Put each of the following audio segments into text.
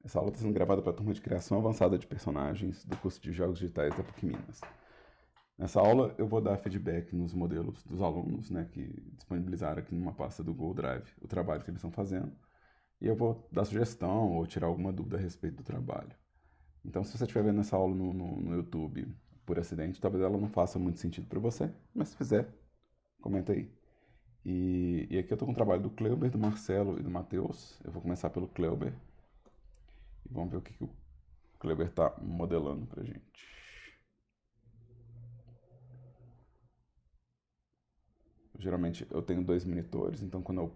Essa aula está sendo gravada para a turma de criação avançada de personagens do curso de Jogos Digitais da PUC Minas. Nessa aula eu vou dar feedback nos modelos dos alunos, né, que disponibilizaram aqui numa pasta do Google Drive o trabalho que eles estão fazendo. E eu vou dar sugestão ou tirar alguma dúvida a respeito do trabalho. Então, se você estiver vendo essa aula no YouTube por acidente, talvez ela não faça muito sentido para você, mas se fizer, comenta aí. E aqui eu estou com o trabalho do Cleuber, do Marcelo e do Matheus. Eu vou começar pelo Cleuber e vamos ver o que o Cleuber está modelando para gente. Geralmente eu tenho dois monitores, então quando eu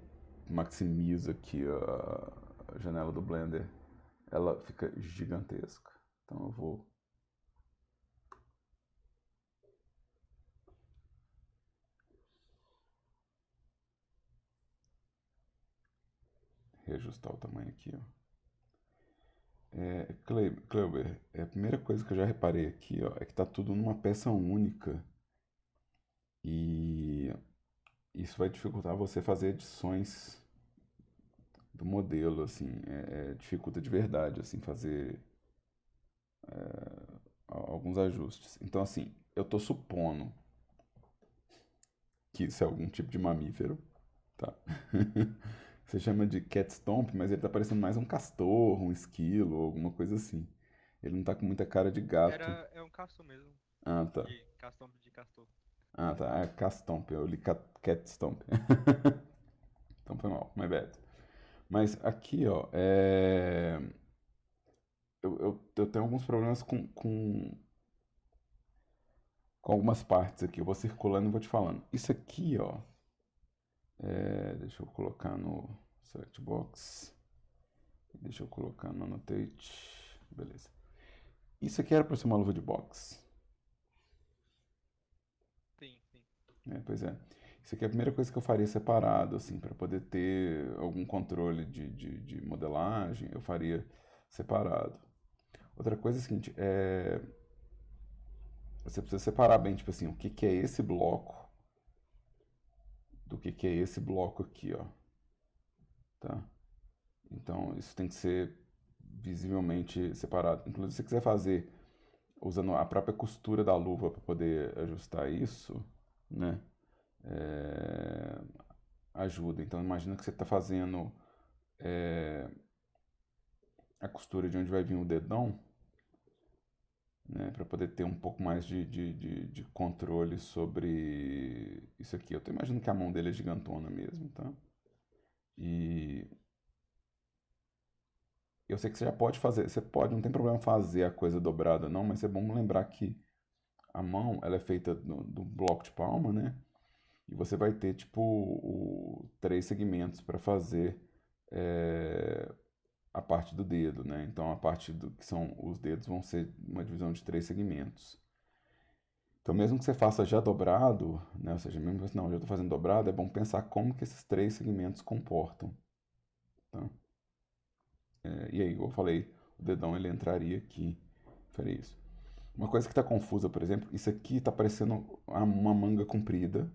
maximizo aqui a janela do Blender, ela fica gigantesca. Então eu vou reajustar o tamanho aqui, ó. Cleuber, a primeira coisa que eu já reparei aqui, ó, é que tá tudo numa peça única e isso vai dificultar você fazer edições do modelo, assim, dificulta de verdade, assim, fazer alguns ajustes. Então, assim, eu tô supondo que isso é algum tipo de mamífero, tá? Você chama de cat stomp, mas ele tá parecendo mais um castor, um esquilo, alguma coisa assim. Ele não tá com muita cara de gato. É um castor mesmo. Ah, tá. De castor de castor. Ah, tá. É Castomp. Eu li Cat Stomp. Então foi mal, my bad. Mas aqui, ó, eu tenho alguns problemas com algumas partes aqui. Eu vou circulando e vou te falando. Isso aqui, ó, deixa eu colocar no Select Box. Deixa eu colocar no Annotate. Beleza. Isso aqui era para ser uma luva de boxe. Sim, sim. Pois é. Isso aqui é a primeira coisa que eu faria separado, assim, para poder ter algum controle de modelagem, eu faria separado. Outra coisa é a seguinte, você precisa separar bem, tipo assim, o que que é esse bloco do que é esse bloco aqui, ó, tá? Então, isso tem que ser visivelmente separado. Inclusive, se você quiser fazer usando a própria costura da luva para poder ajustar isso, né? é, Ajuda. Então, imagina que você está fazendo a costura de onde vai vir o dedão, né, para poder ter um pouco mais de controle sobre isso aqui. Eu tô imaginando que a mão dele é gigantona mesmo, tá? E eu sei que você já pode fazer, você pode, não tem problema fazer a coisa dobrada não, mas é bom lembrar que a mão, ela é feita do bloco de palma, né? E você vai ter, tipo, três segmentos para fazer é, a parte do dedo, né? Então a parte do que são os dedos vão ser uma divisão de três segmentos. Então, mesmo que você faça já dobrado, né, ou seja, mesmo que não, já estou fazendo dobrado, é bom pensar como que esses três segmentos comportam, tá? E aí, como eu falei, o dedão ele entraria aqui, faria isso. Uma coisa que está confusa, por exemplo, isso aqui está parecendo uma manga comprida,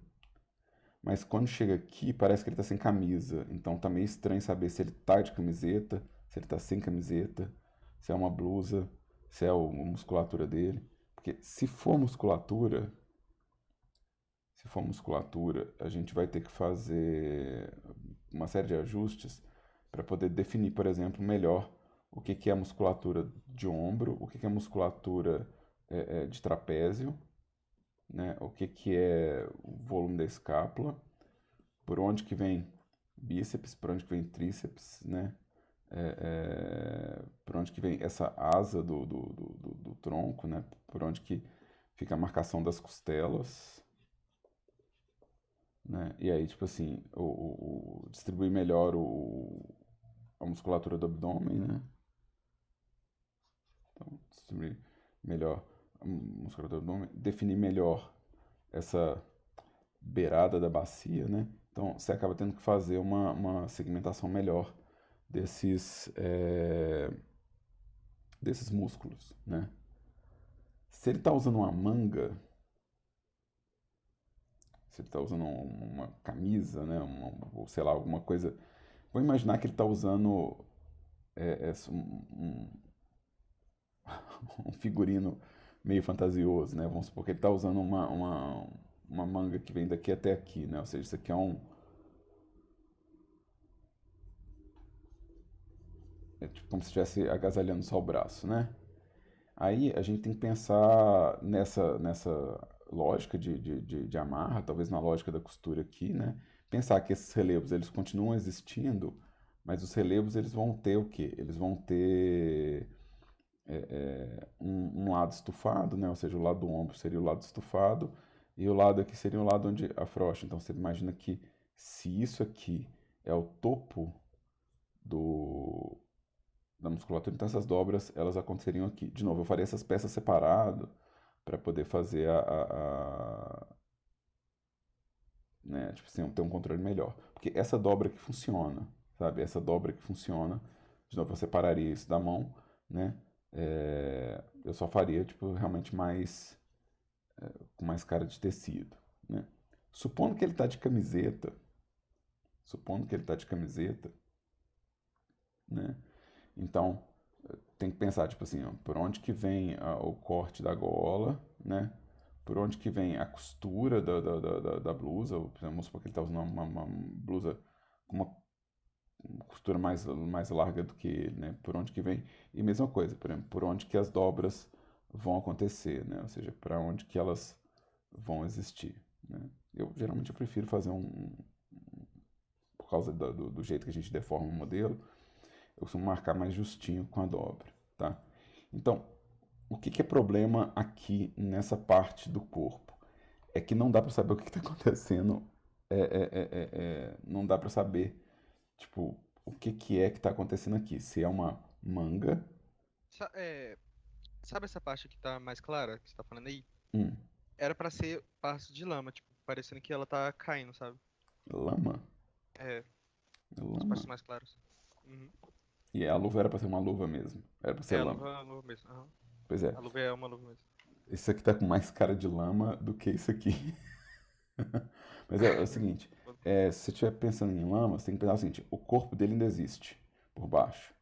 mas quando chega aqui parece que ele está sem camisa, então tá meio estranho saber se ele tá de camiseta, se ele tá sem camiseta, se é uma blusa, se é a musculatura dele. Porque se for musculatura, a gente vai ter que fazer uma série de ajustes para poder definir, por exemplo, melhor o que que é musculatura de ombro, o que que é musculatura de trapézio, né? O que que é o volume da escápula, por onde que vem bíceps, por onde que vem tríceps, né? Por onde que vem essa asa do tronco, né? Por onde que fica a marcação das costelas, né? E aí, tipo assim, distribuir melhor a musculatura do abdômen, né? Então, distribuir melhor a musculatura do abdômen, definir melhor essa beirada da bacia, né? Então, você acaba tendo que fazer uma segmentação melhor desses, desses músculos, né? Se ele está usando uma manga, se ele está usando uma camisa, né? Ou sei lá, alguma coisa. Vou imaginar que ele está usando um figurino meio fantasioso, né? Vamos supor que ele está usando uma manga que vem daqui até aqui, né? Ou seja, isso aqui é tipo como se estivesse agasalhando só o braço, né? Aí a gente tem que pensar nessa lógica de amarra, talvez na lógica da costura aqui, né? Pensar que esses relevos eles continuam existindo, mas os relevos eles vão ter o quê? Eles vão ter um lado estufado, né? Ou seja, o lado do ombro seria o lado estufado e o lado aqui seria o lado onde afrouxa. Então você imagina que se isso aqui é o topo do, da musculatura, então essas dobras elas aconteceriam aqui. De novo, eu faria essas peças separado para poder fazer né, tipo assim, ter um controle melhor. Porque essa dobra que funciona, sabe? Essa dobra que funciona, de novo, eu separaria isso da mão, né? Eu só faria, tipo, realmente com mais cara de tecido, né? Supondo que ele tá de camiseta, supondo que ele tá de camiseta, né? Então, tem que pensar, tipo assim, ó, por onde que vem o corte da gola, né? Por onde que vem a costura da blusa, ou, por exemplo, vamos supor que ele está usando uma blusa com uma costura mais larga do que ele, né? Por onde que vem, e mesma coisa, por exemplo, por onde que as dobras vão acontecer, né? Ou seja, para onde que elas vão existir, né? Eu prefiro fazer por causa do jeito que a gente deforma o modelo, eu costumo marcar mais justinho com a dobra, tá? Então, o que que é problema aqui nessa parte do corpo? É que não dá para saber o que está acontecendo, não dá para saber, tipo, o que que é que está acontecendo aqui. Se é uma manga, Sa- é, Sabe essa parte que tá mais clara, que você tá falando aí? hum, Era pra ser parte de lama, tipo, parecendo que ela tá caindo, sabe? lama, É, as lama. partes mais claras. Uhum. E a luva era para ser uma luva mesmo, era para ser É, lama. a luva mesmo. Aham. Pois é, A luva é uma luva mesmo. isso aqui tá com mais cara de lama do que isso aqui. Mas é o seguinte, se você estiver pensando em lama, você tem que pensar o seguinte, o corpo dele ainda existe por baixo,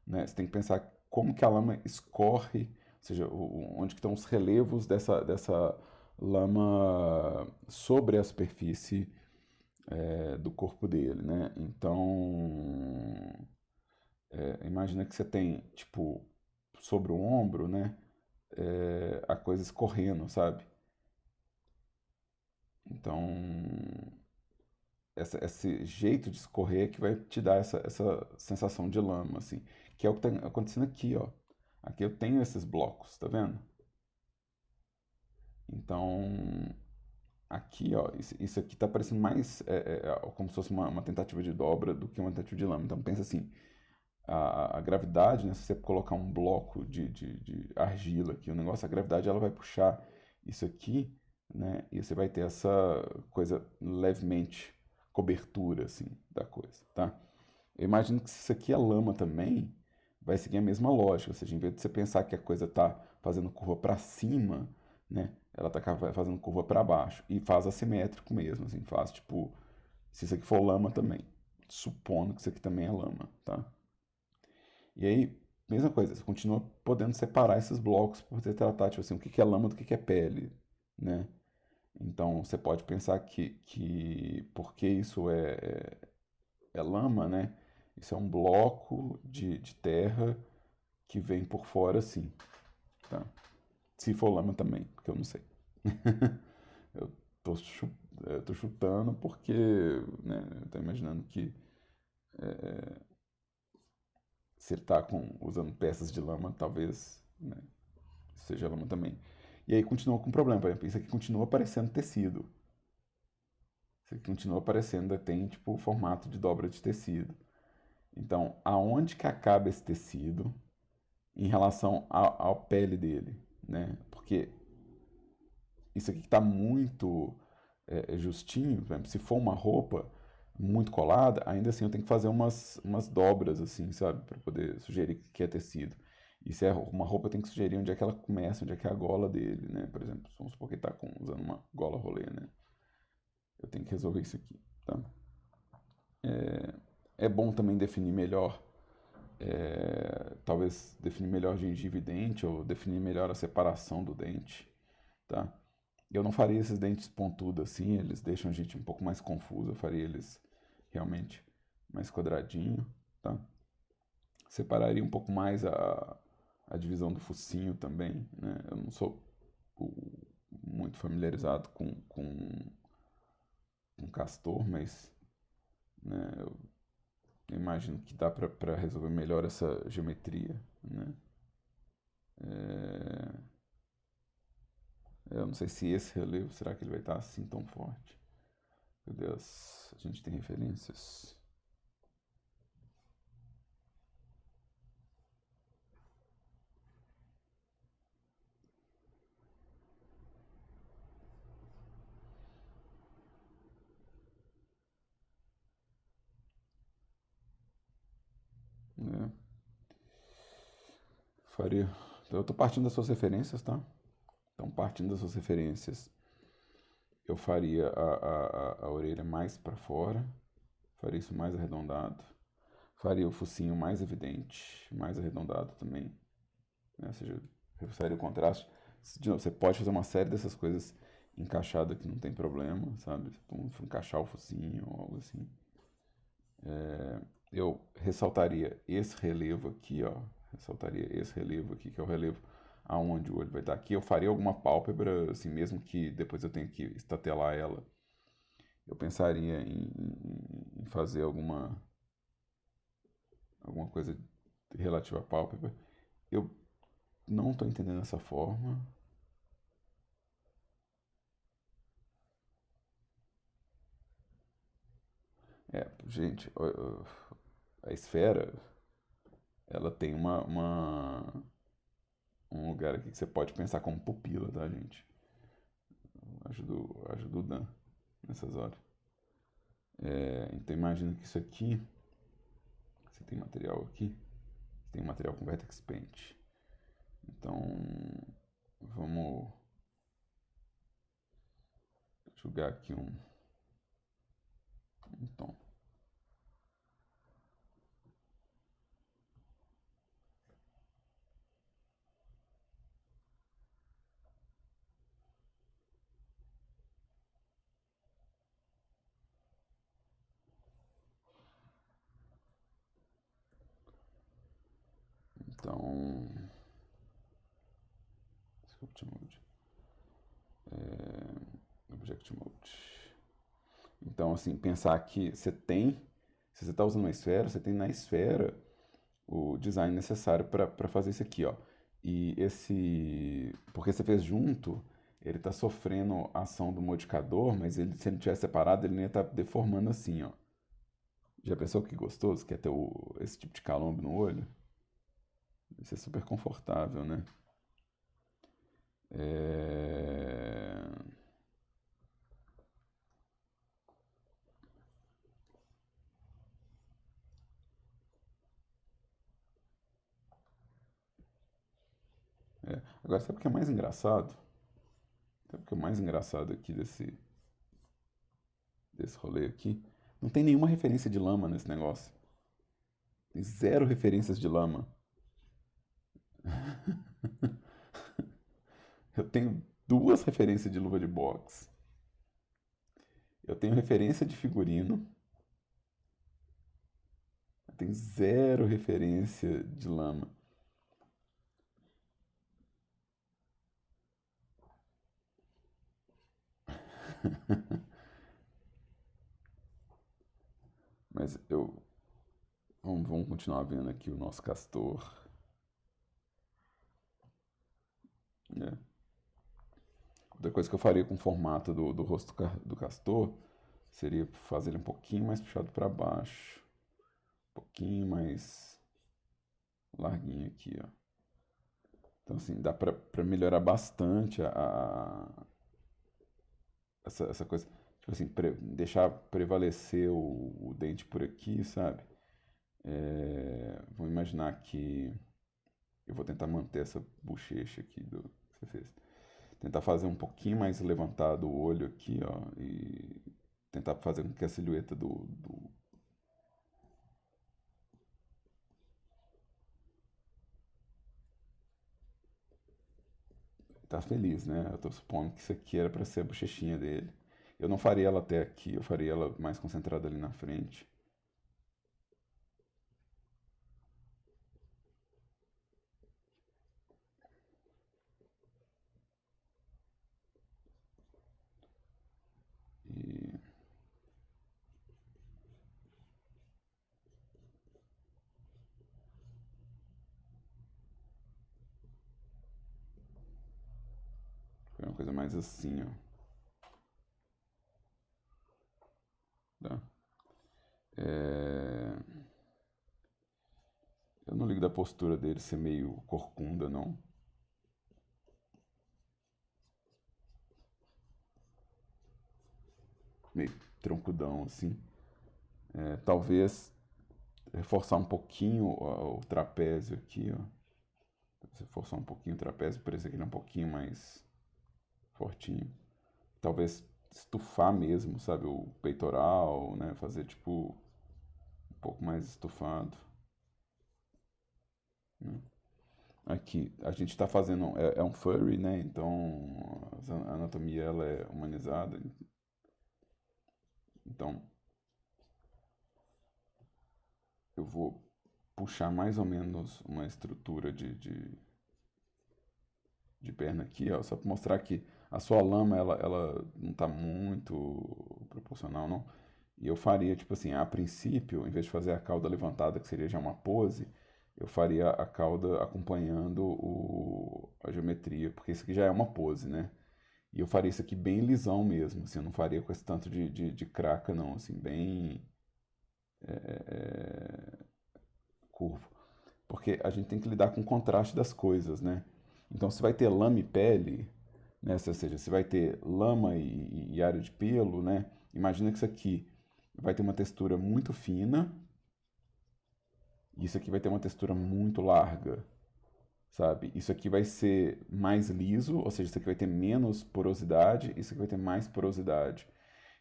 né? Você tem que pensar como que a lama escorre, ou seja, onde que estão os relevos dessa lama sobre a superfície do corpo dele, né? Então, imagina que você tem, tipo, sobre o ombro, né? A coisa escorrendo, sabe? Então, esse jeito de escorrer que vai te dar essa sensação de lama, assim. Que é o que está acontecendo aqui, ó. Aqui eu tenho esses blocos, tá vendo? Então, aqui, ó, isso aqui tá parecendo mais como se fosse uma tentativa de dobra do que uma tentativa de lama. Então, pensa assim, a gravidade, né, se você colocar um bloco de argila aqui, o negócio, a gravidade ela vai puxar isso aqui, né, e você vai ter essa coisa levemente cobertura, assim, da coisa, tá? Eu imagino que se isso aqui é lama também, vai seguir a mesma lógica, ou seja, em vez de você pensar que a coisa está fazendo curva para cima, né, ela está fazendo curva para baixo, e faz assimétrico mesmo, assim, faz tipo, se isso aqui for lama também, supondo que isso aqui também é lama, tá? E aí, mesma coisa, você continua podendo separar esses blocos por você tratar, tipo assim, o que que é lama do que é pele, né? Então, você pode pensar que porque isso é lama, né? Isso é um bloco de terra que vem por fora assim, tá? Se for lama também, porque eu não sei. Eu tô, tô chutando porque, né, eu tô imaginando que se ele tá usando peças de lama, talvez, né, seja lama também. E aí continua com um problema, por exemplo, isso aqui continua parecendo tecido. Isso aqui continua parecendo, tem tipo o formato de dobra de tecido. Então, aonde que acaba esse tecido em relação à pele dele, né? Porque isso aqui está muito justinho, por exemplo, se for uma roupa muito colada, ainda assim eu tenho que fazer umas dobras, assim, sabe? Para poder sugerir que é tecido. E se é uma roupa, eu tenho que sugerir onde é que ela começa, onde é que é a gola dele, né? Por exemplo, vamos supor que ele está usando uma gola rolê, né? Eu tenho que resolver isso aqui, tá? É bom também definir melhor Talvez definir melhor gengiva e dente, ou definir melhor a separação do dente, tá? Eu não faria esses dentes pontudos assim, eles deixam a gente um pouco mais confuso, eu faria eles realmente mais quadradinho, tá? Separaria um pouco mais a divisão do focinho também, né? Eu não sou muito familiarizado com castor, mas né, eu imagino que dá para resolver melhor essa geometria, né? É, eu não sei se esse relevo, será que ele vai estar assim tão forte? Meu Deus, a gente tem referências. Né? Faria. Eu estou partindo das suas referências, tá? Então, partindo das suas referências, eu faria a orelha mais para fora, faria isso mais arredondado, faria o focinho mais evidente, mais arredondado também, né? Ou seja, reforçaria o contraste. De novo, você pode fazer uma série dessas coisas encaixada que não tem problema, sabe? Então, encaixar o focinho ou algo assim. Eu ressaltaria esse relevo aqui, ó. Ressaltaria esse relevo aqui, que é o relevo aonde o olho vai estar aqui. Eu faria alguma pálpebra, assim, mesmo que depois eu tenha que estatelar ela. Eu pensaria em fazer alguma coisa relativa à pálpebra. Eu não estou entendendo essa forma. Gente, a esfera, ela tem um lugar aqui que você pode pensar como pupila, tá, gente? Ajuda o Dan nessas horas. Então imagina que isso aqui, você tem material aqui, tem um material com vertex paint. Então vamos jogar aqui um tom. Então, Sculpt Mode, Object Mode. Então, assim, pensar que se você está usando uma esfera, você tem na esfera o design necessário para fazer isso aqui, ó. E porque você fez junto, ele está sofrendo a ação do modificador, mas se ele tivesse separado, ele não ia estar deformando assim, ó. Já pensou que gostoso que é ter esse tipo de calombo no olho? Isso é super confortável, né? É... Agora, sabe o que é mais engraçado? Sabe o que é mais engraçado aqui desse rolê aqui? Não tem nenhuma referência de lama nesse negócio. Tem zero referências de lama. Eu tenho duas referências de luva de boxe. Eu tenho referência de figurino. Eu tenho zero referência de lama. Mas vamos continuar vendo aqui o nosso castor. Né? Outra coisa que eu faria com o formato do rosto do castor seria fazer ele um pouquinho mais puxado para baixo. Um pouquinho mais larguinho aqui, ó. Então, assim, dá pra melhorar bastante essa coisa. Tipo assim, deixar prevalecer o dente por aqui, sabe? Vamos imaginar que eu vou tentar manter essa bochecha aqui que você fez. Tentar fazer um pouquinho mais levantado o olho aqui, ó. E tentar fazer com que a silhueta tá feliz, né? Eu tô supondo que isso aqui era pra ser a bochechinha dele. Eu não faria ela até aqui, eu faria ela mais concentrada ali na frente. E foi uma coisa mais assim, ó. Tá? É, eu não ligo da postura dele ser meio corcunda, não. Meio troncudão, assim. É, talvez reforçar um pouquinho o trapézio aqui, ó. Se forçar um pouquinho o trapézio, por isso aqui ele é um pouquinho mais fortinho. Talvez estufar mesmo, sabe? O peitoral, né? Fazer tipo um pouco mais estufado. Né? Aqui, a gente está fazendo, é um furry, né? Então a anatomia ela é humanizada. Então eu vou puxar mais ou menos uma estrutura de perna aqui, ó, só para mostrar que a sua lama ela não está muito proporcional, não. E eu faria, tipo assim, a princípio, em vez de fazer a cauda levantada, que seria já uma pose, eu faria a cauda acompanhando a geometria, porque isso aqui já é uma pose, né? E eu faria isso aqui bem lisão mesmo, assim, eu não faria com esse tanto de craca, não, assim, bem curvo. Porque a gente tem que lidar com o contraste das coisas, né? Então, se vai ter lama e pele, né? Ou seja, se vai ter lama e área de pelo, né? Imagina que isso aqui vai ter uma textura muito fina e isso aqui vai ter uma textura muito larga, sabe? Isso aqui vai ser mais liso, ou seja, isso aqui vai ter menos porosidade, isso aqui vai ter mais porosidade.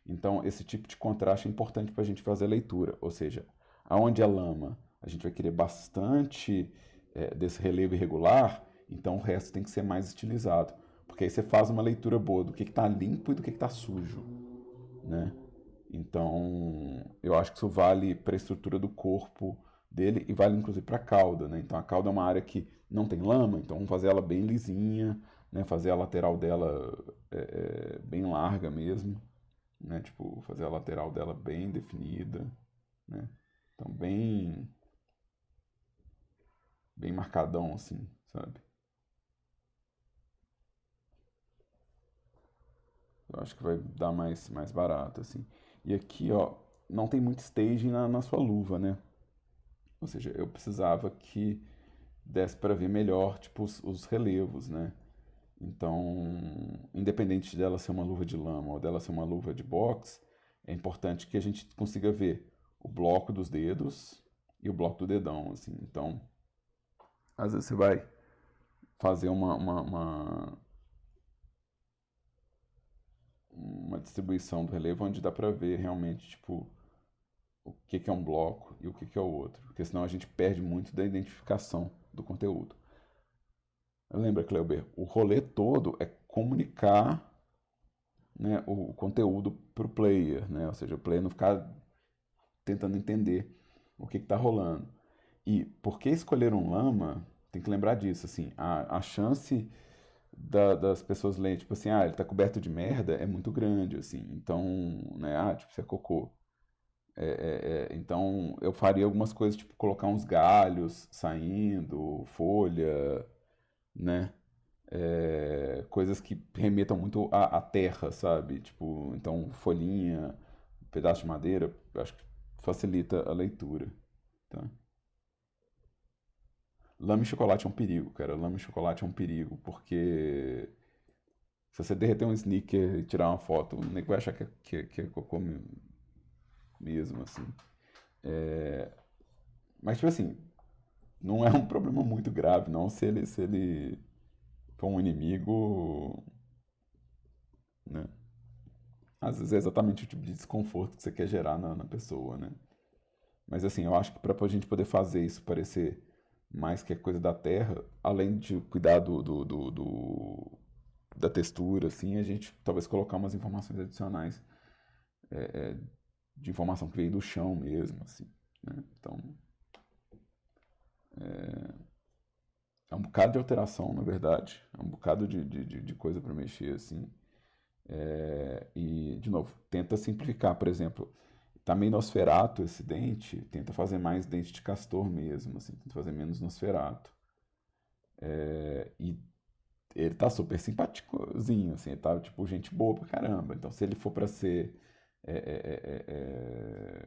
Então, esse tipo de contraste é importante para a gente fazer a leitura, ou seja, aonde é lama, a gente vai querer bastante desse relevo irregular, então o resto tem que ser mais estilizado, porque aí você faz uma leitura boa do que está limpo e do que está sujo, né? Então, eu acho que isso vale para a estrutura do corpo dele e vale inclusive para a cauda, né? Então, a cauda é uma área que não tem lama, então vamos fazer ela bem lisinha, né? Fazer a lateral dela bem larga mesmo, né? Tipo, fazer a lateral dela bem definida, né? Então, bem marcadão, assim, sabe? Eu acho que vai dar mais barato, assim. E aqui, ó, não tem muito staging na sua luva, né? Ou seja, eu precisava que desse para ver melhor, tipo, os relevos, né? Então, independente dela ser uma luva de lama ou dela ser uma luva de boxe, é importante que a gente consiga ver o bloco dos dedos e o bloco do dedão, assim. Então, às vezes você vai fazer uma distribuição do relevo onde dá para ver realmente, tipo, o que é um bloco e o que é o outro. Porque senão a gente perde muito da identificação do conteúdo. Lembra, Cleuber, o rolê todo é comunicar, né, o conteúdo para o player, né? Ou seja, o player não ficar tentando entender o que está rolando. E por que escolher um lama, tem que lembrar disso, assim, a chance das pessoas lerem, tipo assim, ah, ele tá coberto de merda, é muito grande, assim, então, né, ah, tipo, isso é cocô. Então, eu faria algumas coisas, tipo, colocar uns galhos saindo, folha, né, coisas que remetam muito à terra, sabe? Tipo, então, folhinha, pedaço de madeira, acho que facilita a leitura, tá? Lama e chocolate é um perigo, cara. Lama e chocolate é um perigo, porque se você derreter um sneaker e tirar uma foto, o nego vai achar que é cocô mesmo, assim. Mas, tipo assim, não é um problema muito grave, não, se ele for um inimigo, né? Às vezes é exatamente o tipo de desconforto que você quer gerar na pessoa, né? Mas assim, eu acho que para a gente poder fazer isso parecer mais que é coisa da terra, além de cuidar do da textura, assim, a gente talvez colocar umas informações adicionais de informação que veio do chão mesmo, assim, né? Então, é um bocado de alteração, na verdade, é um bocado de coisa para mexer, assim. E, de novo, tenta simplificar, por exemplo, tá meio Nosferatu esse dente, tenta fazer mais dente de castor mesmo, assim, tenta fazer menos Nosferatu. E ele tá super simpáticozinho, assim, ele tá, tipo, gente boa pra caramba. Então, se ele for pra ser é, é, é,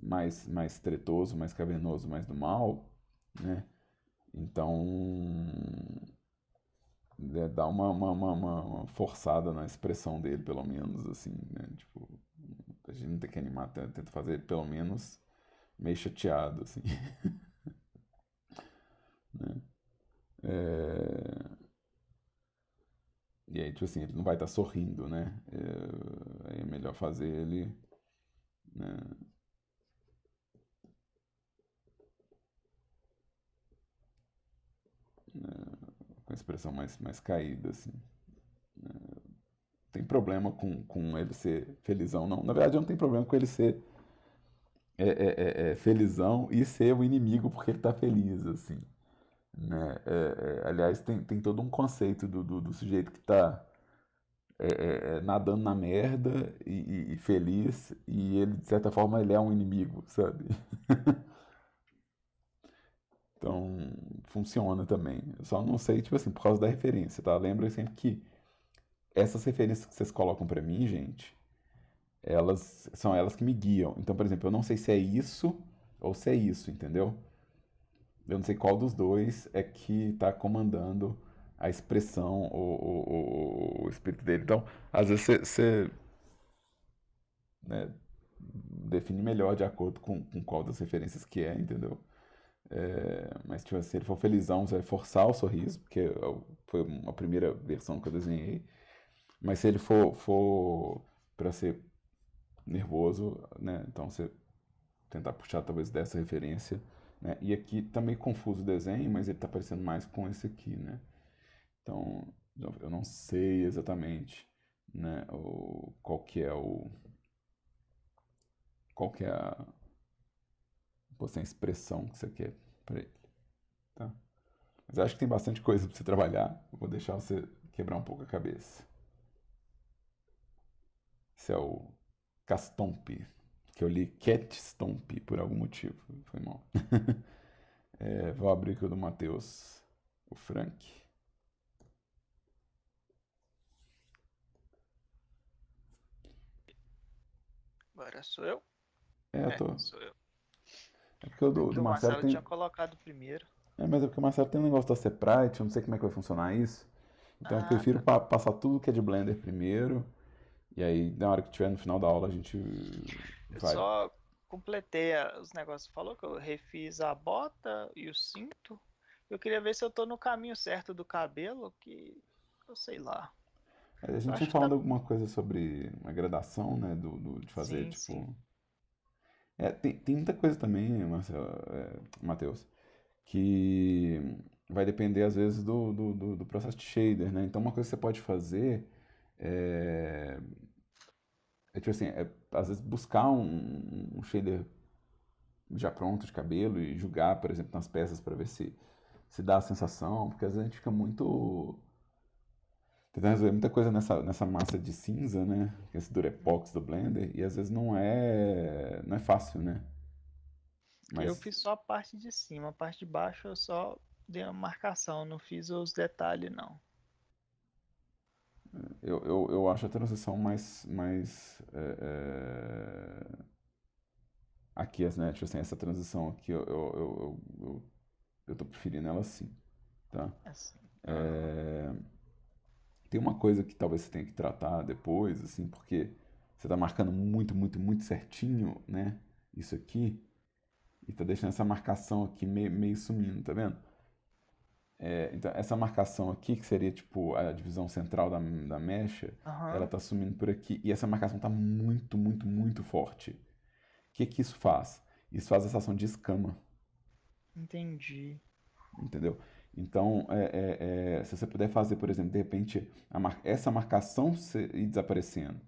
mais tretoso, mais cavernoso, mais do mal, né? Então, dá uma forçada na expressão dele, pelo menos, assim, né? Tipo, a gente não tem que animar, tenta fazer ele, pelo menos, meio chateado, assim, né? É, e aí, tipo assim, ele não vai estar sorrindo, né? Aí é melhor fazer ele, né, com a expressão mais caída, assim. Tem problema com ele ser felizão, não. Na verdade, não tem problema com ele ser felizão e ser o inimigo porque ele tá feliz, assim, né? Aliás, tem todo um conceito do sujeito que tá nadando na merda e feliz, e ele, de certa forma, ele é um inimigo, sabe? Então, funciona também. Eu só não sei, tipo assim, por causa da referência, tá? Lembra sempre que essas referências que vocês colocam pra mim, gente, elas são elas que me guiam. Então, por exemplo, eu não sei se é isso ou se é isso, entendeu? Eu não sei qual dos dois é que está comandando a expressão, o espírito dele. Então, às vezes você, né, define melhor de acordo com qual das referências que é, entendeu? Mas tipo, se ele for felizão, você vai forçar o sorriso, porque foi uma primeira versão que eu desenhei. Mas se ele for para ser nervoso, né, então você tentar puxar talvez dessa referência, né? E aqui tá meio confuso o desenho, mas ele tá parecendo mais com esse aqui, né? Então, eu não sei exatamente, né, qual que é a expressão que você quer para ele, tá? Mas eu acho que tem bastante coisa para você trabalhar. Eu vou deixar você quebrar um pouco a cabeça. Esse é o Castomp, que eu li Cat Stomp por algum motivo. Foi mal. Vou abrir aqui o do Matheus, o Frank. Agora sou eu? Eu tô. Sou eu. É porque o É do que o Marcelo Marcelo tem. tinha colocado primeiro. Mas é porque o Marcelo tem um negócio da Seprite, eu não sei como é que vai funcionar isso. Então eu Ah, prefiro tá. passar tudo que é de Blender primeiro. E aí, na hora que tiver no final da aula, a gente Eu vai. só completei os negócios. Falou que eu refiz a bota e o cinto. Eu queria ver se eu tô no caminho certo do cabelo, que eu sei lá. A Eu gente tinha acho que tá. falado alguma coisa sobre a gradação, né? De fazer, Sim, sim. tipo. Tem muita coisa também, Marcelo, Matheus, que vai depender, às vezes, do processo de shader, né? Então, uma coisa que você pode fazer é, tipo assim, às vezes buscar um shader já pronto de cabelo e jogar, por exemplo, nas peças para ver se dá a sensação, porque às vezes a gente fica muito tentando resolver muita coisa nessa massa de cinza, né? Esse Durepox do Blender, e às vezes não é fácil, né? Eu Mas fiz só a parte de cima, a parte de baixo eu só dei uma marcação, não fiz os detalhes não. eu acho a transição mais aqui, né? Tipo assim, essa transição aqui, eu tô preferindo ela assim, tá? Assim. Aham. É, tem uma coisa que talvez você tenha que tratar depois, assim, porque você tá marcando muito, muito, muito certinho, né? Isso aqui, e tá deixando essa marcação aqui meio sumindo, tá vendo? Então, essa marcação aqui, que seria tipo a divisão central da mecha, ela Aham. tá sumindo por aqui, e essa marcação tá muito, muito, muito forte. O que que isso faz? Isso faz essa ação de escama, Entendi. entendeu? Então, se você puder fazer, por exemplo, de repente, essa marcação ir desaparecendo,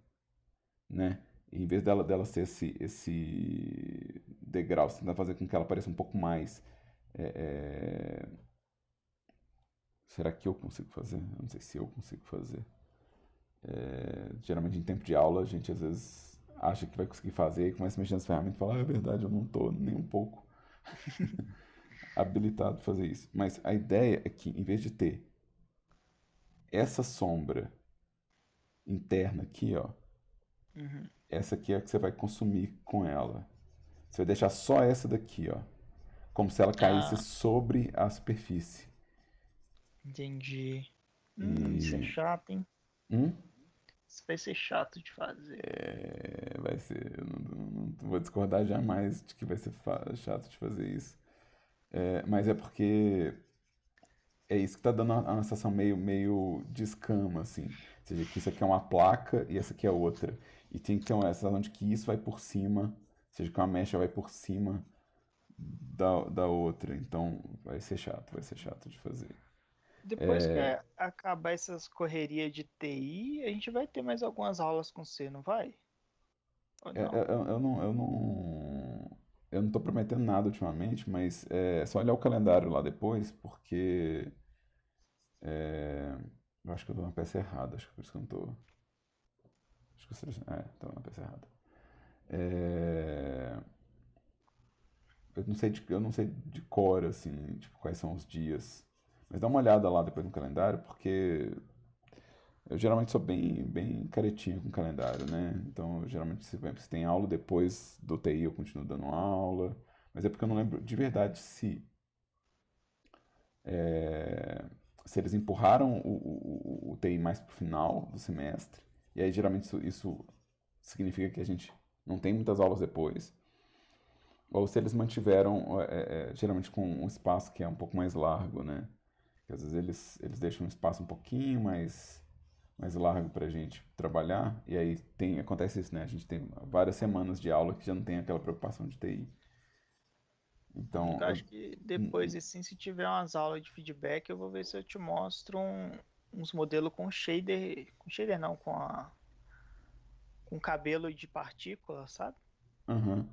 né? Em vez dela ser esse degrau, você tenta fazer com que ela pareça um pouco mais. é, é, Será que eu consigo fazer? Eu não sei se eu consigo fazer. Geralmente em tempo de aula a gente às vezes acha que vai conseguir fazer e começa a mexer nas ferramentas e fala, é verdade, eu não estou nem um pouco habilitado a fazer isso. Mas a ideia é que em vez de ter essa sombra interna aqui, ó, Uhum. essa aqui é a que você vai consumir com ela. Você vai deixar só essa daqui, ó, como se ela caísse Ah, sobre a superfície. entendi. Isso é E. chato, hein? Hum? Isso vai ser chato de fazer. Vai ser. Eu não vou discordar jamais de que vai ser chato de fazer isso. Mas é porque é isso que tá dando uma sensação meio de escama, assim. Ou seja, que isso aqui é uma placa e essa aqui é outra. E tem que ter uma sensação de que isso vai por cima, ou seja, que uma mecha vai por cima da outra. Então vai ser chato de fazer. Depois que acabar essas correrias de TI, a gente vai ter mais algumas aulas com você, não vai? Ou não? Eu não tô prometendo nada ultimamente, mas é só olhar o calendário lá depois, porque eu acho que eu tô na peça errada, acho que por isso que eu não tô. Acho que tô na peça errada. É, eu não sei de cor, assim, tipo, quais são os dias. Mas dá uma olhada lá depois no calendário, porque eu geralmente sou bem caretinho com calendário, né? Então, geralmente, se tem aula depois do TI, eu continuo dando aula. Mas é porque eu não lembro de verdade é, se eles empurraram o TI mais pro final do semestre. E aí, geralmente, isso significa que a gente não tem muitas aulas depois. Ou se eles mantiveram, geralmente com um espaço que é um pouco mais largo, né? Que às vezes eles deixam um espaço um pouquinho mais largo para a gente trabalhar, e aí acontece isso, né? A gente tem várias semanas de aula que já não tem aquela preocupação de TI. Então, Eu acho que depois, assim, se tiver umas aulas de feedback, eu vou ver se eu te mostro uns modelos com shader. Com shader não, com cabelo de partícula, sabe? aham,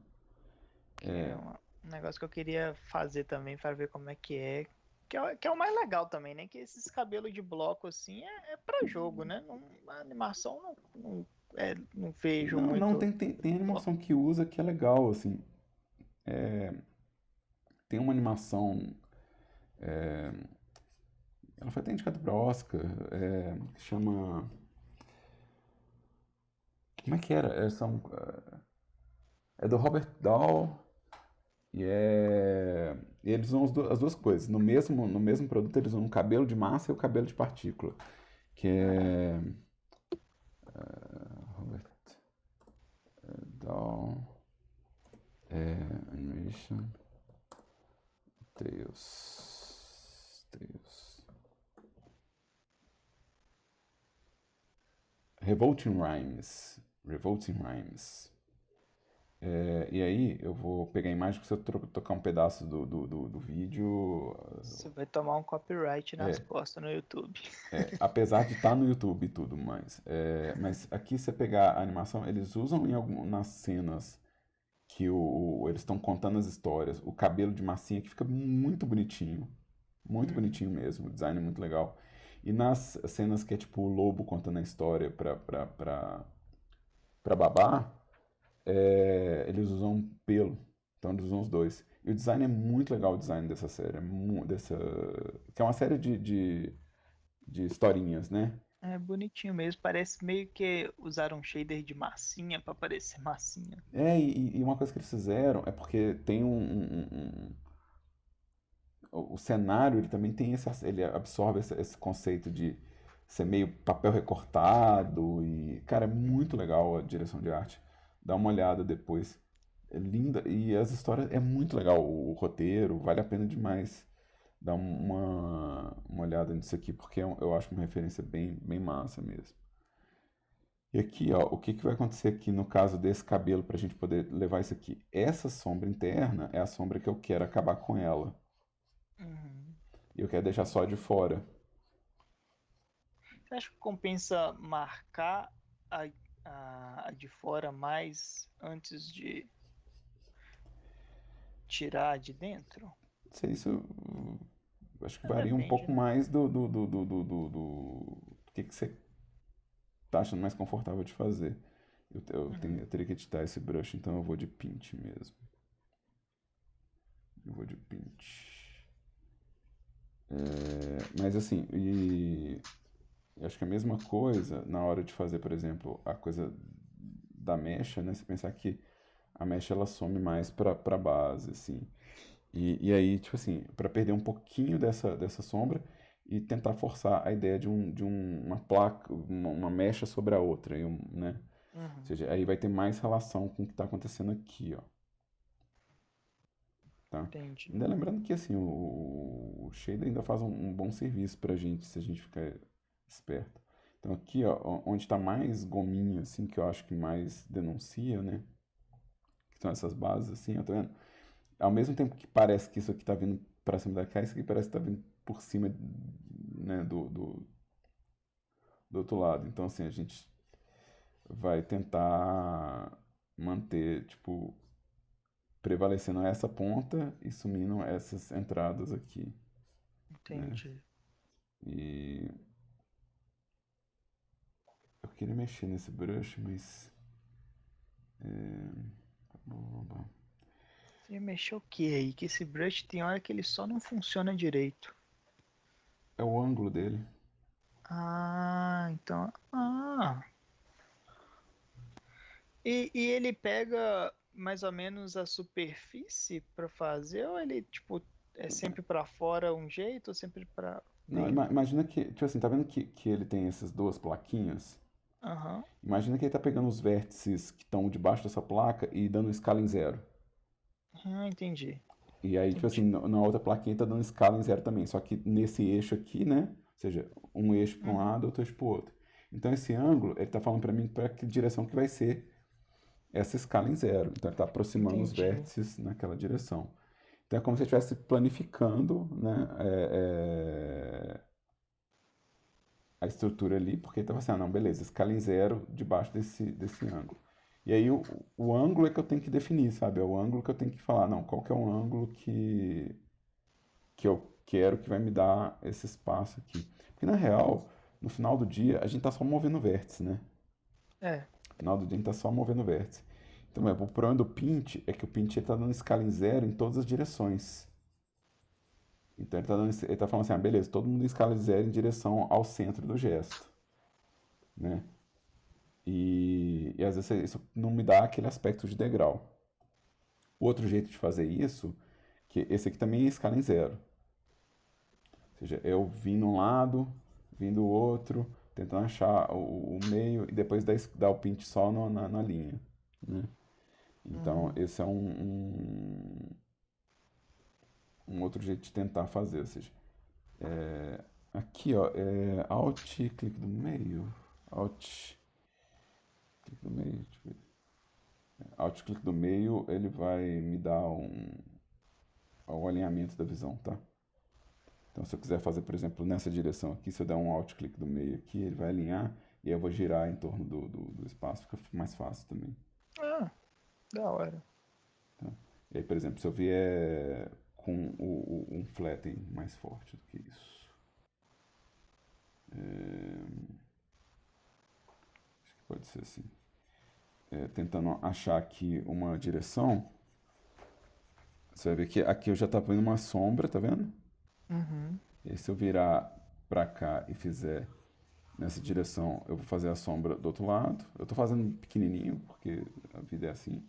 Que é um negócio que eu queria fazer também para ver como é que é. Que é o mais legal também, né? Que esses cabelos de bloco assim é para jogo, né? Não, a animação não vejo não, muito. tem animação que usa que é legal, assim. Tem uma animação, ela foi até indicada para Oscar, que chama. Como é que era? É do Robert Dahl. E eles usam as duas coisas. No mesmo produto, eles usam o cabelo de massa e o cabelo de partícula. Que é. Robert Dahl. Animation. Tails. Revolting Rhymes. E aí, eu vou pegar a imagem para você tocar um pedaço do vídeo. Você vai tomar um copyright nas É, costas no YouTube. apesar de estar no YouTube e tudo mais. Mas aqui, você pegar a animação, eles usam nas cenas que eles estão contando as histórias, o cabelo de massinha que fica muito bonitinho mesmo, o design é muito legal. E nas cenas que é tipo o lobo contando a história pra babá, eles usam pelo, então eles usam os dois. E o design é muito legal, o design dessa série, que é uma série de historinhas, né? É bonitinho mesmo, parece meio que usaram um shader de massinha pra parecer massinha. E uma coisa que eles fizeram é porque tem o cenário, ele também tem ele absorve esse conceito de ser meio papel recortado e, cara, é muito legal a direção de arte. Dá uma olhada depois. É linda e as histórias é muito legal, o roteiro, vale a pena demais dar uma olhada nisso aqui, porque eu acho uma referência bem massa mesmo. E aqui, ó, o que vai acontecer aqui no caso desse cabelo para a gente poder levar isso aqui? Essa sombra interna é a sombra que eu quero acabar com ela. Uhum. e eu quero deixar só de fora. Você acha que compensa marcar a, a de fora mais antes de tirar a de dentro? Não sei, isso acho que varia um Depende, pouco né? mais do que você tá achando mais confortável de fazer. Uhum. Eu teria que editar esse brush, então eu vou de Paint mesmo. Eu vou de Paint. Mas assim, eu acho que a mesma coisa na hora de fazer, por exemplo, a coisa da mecha, né? Você pensar que a mecha ela some mais pra base, assim. E aí, tipo assim, para perder um pouquinho dessa sombra e tentar forçar a ideia uma placa, uma mecha sobre a outra, né? Ou Uhum. seja, aí vai ter mais relação com o que está acontecendo aqui, ó, tá? Entendi. Ainda lembrando que, assim, o shader ainda faz um bom serviço pra gente, se a gente ficar esperto. Então aqui, ó, onde está mais gominho, assim, que eu acho que mais denuncia, né? Que são essas bases, assim, ó, tá vendo? Ao mesmo tempo que parece que isso aqui tá vindo pra cima da cá, isso aqui parece que tá vindo por cima, né, do outro lado. Então, assim, a gente vai tentar manter, tipo, prevalecendo essa ponta e sumindo essas entradas aqui, né? Entendi. E eu queria mexer nesse brush, mas... Você mexeu o que aí? Que esse brush tem hora que ele só não funciona direito. É o ângulo dele. Ah, então. Ah. E ele pega mais ou menos a superfície para fazer, ou ele, tipo, é sempre para fora um jeito, ou sempre para Não, dentro? imagina que, tipo assim, tá vendo que ele tem essas duas plaquinhas? Aham. Imagina que ele tá pegando os vértices que estão debaixo dessa placa e dando escala em zero. Ah, entendi. E aí, tipo assim, Entendi. na outra plaquinha tá dando escala em zero também. Só que nesse eixo aqui, né? Ou seja, um eixo para um Uhum. lado, outro eixo para o outro. Então esse ângulo, ele tá falando para mim para que direção que vai ser essa escala em zero. Então ele tá aproximando os Entendi. vértices naquela direção. Então é como se ele estivesse planificando, né? A estrutura ali, porque ele tava assim, ah, não, beleza, escala em zero debaixo desse ângulo. E aí o ângulo é que eu tenho que definir, sabe? É o ângulo que eu tenho que falar, não, qual que é o ângulo que eu quero que vai me dar esse espaço aqui. Porque na real, no final do dia, a gente tá só movendo vértice, né? É, No final do dia a gente tá só movendo vértice. Então, o problema do Pint é que o Pint ele tá dando escala em zero em todas as direções. Então ele tá falando assim, ah, beleza, todo mundo em escala de zero em direção ao centro do gesto, né? E às vezes isso não me dá aquele aspecto de degrau. O outro jeito de fazer isso, que esse aqui também é escala em zero. Ou seja, eu vim num lado, vim do outro, tentando achar o meio e depois dar o pint só na linha, né? Então, uhum. esse é um outro jeito de tentar fazer. Ou seja, aqui, ó, Alt, clique do meio. Alt, clique do meio. Deixa eu ver. Alt, clique do meio, ele vai me dar o alinhamento da visão, tá? Então, se eu quiser fazer, por exemplo, nessa direção aqui, se eu der um alt-clique do meio aqui, ele vai alinhar e aí eu vou girar em torno do espaço, fica mais fácil também. Ah, da hora. Tá? E aí, por exemplo, se eu vier com um flatten mais forte do que isso, acho que pode ser assim. Tentando achar aqui uma direção, você vai ver que aqui eu já tá vendo uma sombra, tá vendo? Uhum. E aí, se eu virar pra cá e fizer nessa direção, eu vou fazer a sombra do outro lado. Eu estou fazendo pequenininho, porque a vida é assim.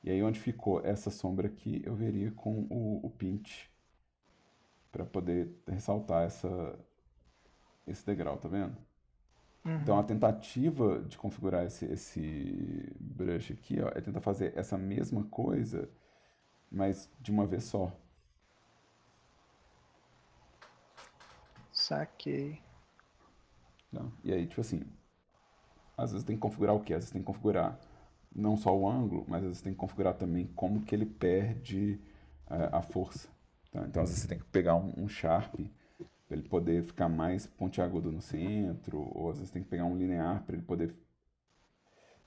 E aí onde ficou essa sombra aqui, eu veria com o Pint, para poder ressaltar esse degrau, tá vendo? Então a Uhum. tentativa de configurar esse brush aqui, ó, é tentar fazer essa mesma coisa, mas de uma vez só. Saquei. Tá? E aí, tipo assim, às vezes tem que configurar o quê? Às vezes tem que configurar não só o ângulo, mas às vezes tem que configurar também como que ele perde a força. Tá? Então às vezes você tem que pegar um Sharp para ele poder ficar mais pontiagudo no centro, ou às vezes tem que pegar um linear para ele poder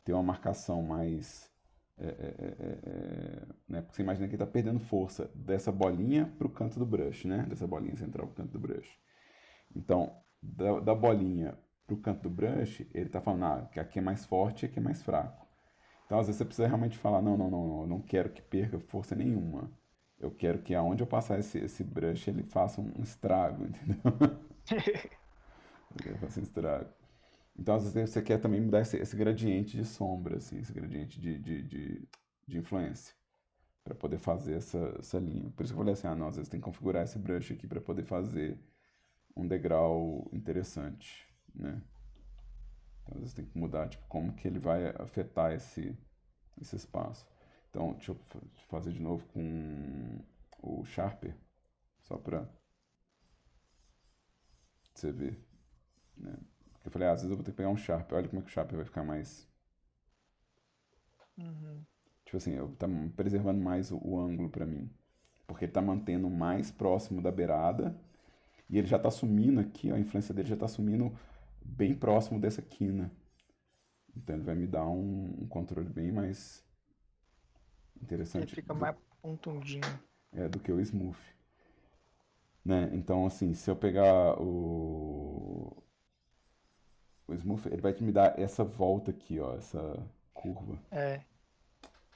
ter uma marcação mais. Né? Porque você imagina que ele está perdendo força dessa bolinha para o canto do brush, né? Dessa bolinha central para o canto do brush. Então, da bolinha para o canto do brush, ele está falando que aqui é mais forte e aqui é mais fraco. Então, às vezes você precisa realmente falar, não, eu não quero que perca força nenhuma. Eu quero que aonde eu passar esse brush, ele faça um estrago, entendeu? Ele faça um estrago. Então, às vezes você quer também mudar esse gradiente de sombra, assim, esse gradiente de influência, para poder fazer essa linha. Por isso que eu falei assim, não, às vezes tem que configurar esse brush aqui para poder fazer um degrau interessante, né? Então, às vezes tem que mudar, tipo, como que ele vai afetar esse espaço. Então, deixa eu fazer de novo com o Sharper, só para você ver, né? Porque eu falei, às vezes eu vou ter que pegar um Sharper. Olha como é que o Sharper vai ficar mais... Uhum. Tipo assim, tá preservando mais o ângulo para mim. Porque ele tá mantendo mais próximo da beirada. E ele já tá sumindo aqui, ó, a influência dele já tá sumindo bem próximo dessa quina. Então ele vai me dar um controle bem mais Ele interessante fica mais pontudinho. do que o smooth. Né? Então, assim, se eu pegar o smooth, ele vai me dar essa volta aqui, ó, essa curva, É,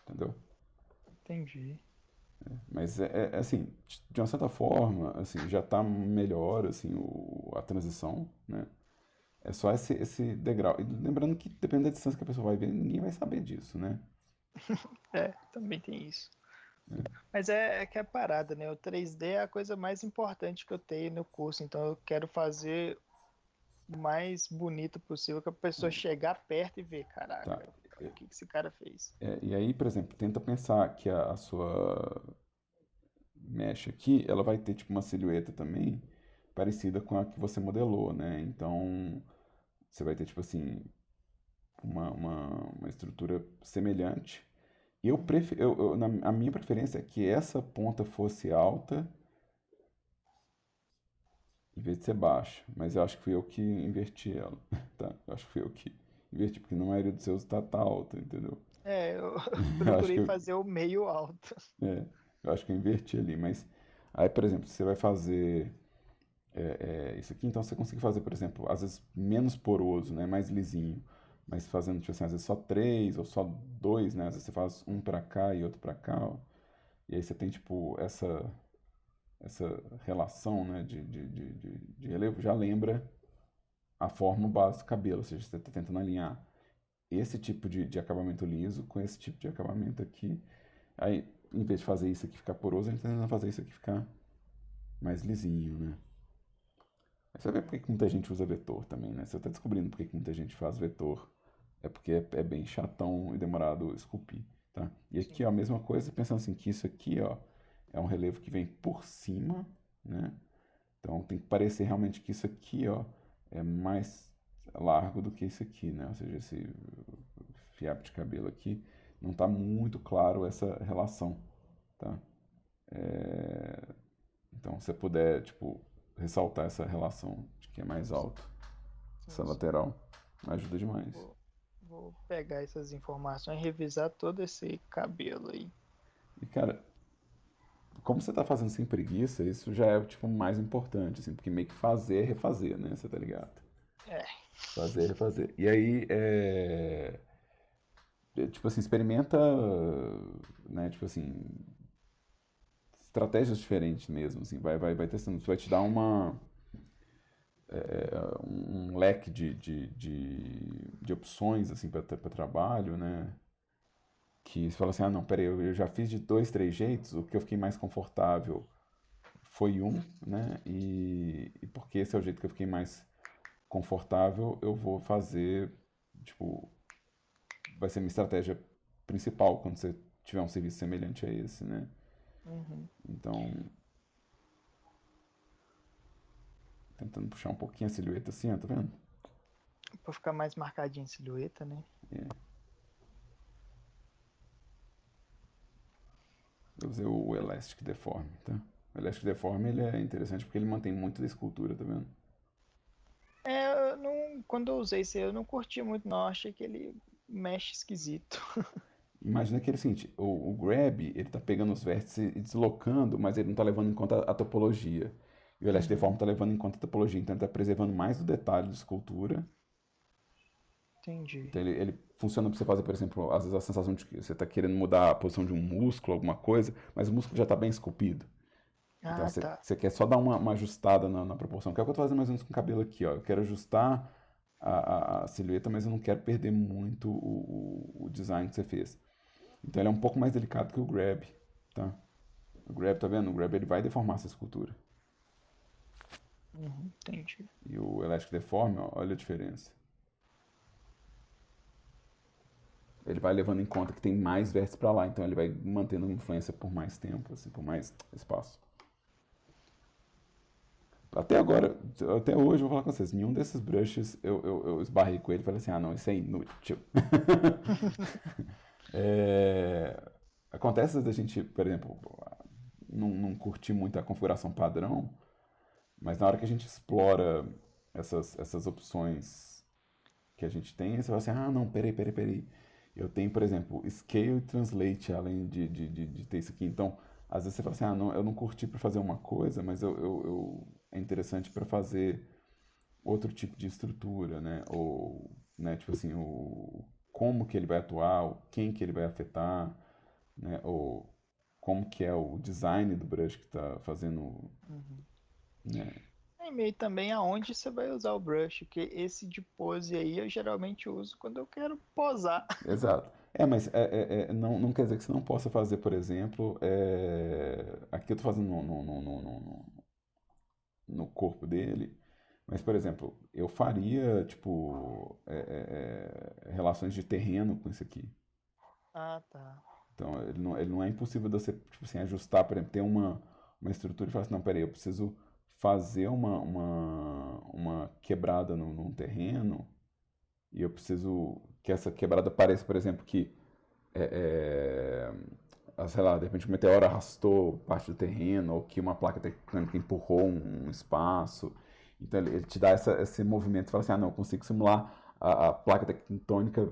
entendeu? entendi. Mas assim, de uma certa forma, assim, já tá melhor, assim, a transição, né? É só esse degrau. E lembrando que dependendo da distância que a pessoa vai ver, ninguém vai saber disso, né? É, também tem isso. Mas é que é a parada, né? O 3D é a coisa mais importante que eu tenho no curso, então eu quero fazer o mais bonito possível, que a pessoa chegar perto e ver, Tá. caraca, olha o que esse cara fez. E aí, por exemplo, tenta pensar que a sua mesh aqui, ela vai ter tipo uma silhueta também parecida com a que você modelou, né? Então, você vai ter tipo assim uma estrutura semelhante. A minha preferência é que essa ponta fosse alta em vez de ser baixa, mas eu acho que fui eu que inverti ela, tá? Eu acho que fui eu que inverti, porque na maioria dos seus tá alta, entendeu? É, eu Eu acho procurei que fazer o meio alto. eu acho que eu inverti ali, mas aí, por exemplo, você vai fazer isso aqui, então você consegue fazer, por exemplo, às vezes menos poroso, né, mais lisinho, mas fazendo, tipo assim, às vezes só três ou só dois, né, às vezes você faz um pra cá e outro pra cá, ó, e aí você tem, tipo, essa relação, né, de relevo, já lembra a forma base do cabelo, ou seja, você está tentando alinhar esse tipo de acabamento liso com esse tipo de acabamento aqui, aí, em vez de fazer isso aqui ficar poroso, a gente tá tentando fazer isso aqui ficar mais lisinho, né. Aí você vê por que muita gente usa vetor também, né? Você está descobrindo por que muita gente faz vetor. É porque é bem chatão e demorado esculpir, tá? E aqui, ó, a Sim. mesma coisa, pensando assim, que isso aqui, ó, é um relevo que vem por cima, né? Então tem que parecer realmente que isso aqui, ó, é mais largo do que isso aqui, né? Ou seja, esse fiapo de cabelo aqui, não está muito claro essa relação, tá? Então, se você puder, tipo, ressaltar essa relação de que é mais alto, essa Sim, sim. lateral, ajuda demais. Vou pegar essas informações e revisar todo esse cabelo aí. E, cara, como você tá fazendo sem preguiça, isso já é, tipo, mais importante, assim, porque meio que fazer é refazer, né? Você tá ligado? É, Fazer é refazer. E aí, tipo assim, experimenta, né, tipo assim, estratégias diferentes mesmo, assim, vai testando. Isso vai te dar um leque de opções, assim, para trabalho, né? Que você fala assim, não, peraí, eu já fiz de dois, três jeitos, o que eu fiquei mais confortável foi um, né? E porque esse é o jeito que eu fiquei mais confortável, eu vou fazer, tipo, vai ser minha estratégia principal quando você tiver um serviço semelhante a esse, né? uhum. Então, tentando puxar um pouquinho a silhueta assim, ó, tá vendo? Pra ficar mais marcadinho a silhueta, né? É, eu usei o Elastic Deform, tá? O Elastic Deform ele é interessante porque ele mantém muito da escultura, tá vendo? Eu não, quando eu usei esse, eu não curti muito, não. Achei que ele mexe esquisito. Imagina que é o seguinte, o Grab, ele tá pegando os vértices e deslocando, mas ele não tá levando em conta a topologia. E o Elastic Deform Uhum, tá levando em conta a topologia, então ele tá preservando mais do detalhe da escultura. entendi. Então ele funciona para você fazer, por exemplo, às vezes a sensação de que você está querendo mudar a posição de um músculo, alguma coisa, mas o músculo já está bem esculpido. Então Ah, tá. você quer só dar uma ajustada na proporção. Que é o que eu estou fazendo mais ou menos com o cabelo aqui, ó. Eu quero ajustar a silhueta, mas eu não quero perder muito o design que você fez. Então ele é um pouco mais delicado que o Grab, tá? O Grab, tá vendo? O Grab ele vai deformar essa escultura. Entendi. E o Elastic Deform, ó, olha a diferença. Ele vai levando em conta que tem mais vértices para lá, então ele vai mantendo influência por mais tempo, assim, por mais espaço. Até agora, até hoje, eu vou falar com vocês, nenhum desses brushes eu esbarrei com ele e falei assim, ah não, isso é inútil. É, acontece da gente, por exemplo, não curtir muito a configuração padrão, mas na hora que a gente explora essas opções que a gente tem, você fala assim, ah não, peraí. Eu tenho, por exemplo, Scale e Translate, além de ter isso aqui. Então, às vezes você fala assim, ah, não, eu não curti para fazer uma coisa, mas é interessante para fazer outro tipo de estrutura, né? Ou, né, tipo assim, como que ele vai atuar, quem que ele vai afetar, né? Ou como que é o design do brush que está fazendo, né? E meio também aonde você vai usar o brush, porque esse de pose aí eu geralmente uso quando eu quero posar. Exato. Mas não quer dizer que você não possa fazer, por exemplo, aqui eu estou fazendo no corpo dele, mas, por exemplo, eu faria, tipo, relações de terreno com isso aqui. Ah, tá. Então, ele não é impossível de você, tipo assim, ajustar, por exemplo, ter uma estrutura e falar assim, não, peraí, eu preciso fazer uma quebrada num terreno e eu preciso que essa quebrada pareça, por exemplo, que sei lá, de repente um meteoro arrastou parte do terreno, ou que uma placa tectônica empurrou um espaço. Então ele te dá esse movimento e fala assim, ah não, eu consigo simular a placa tectônica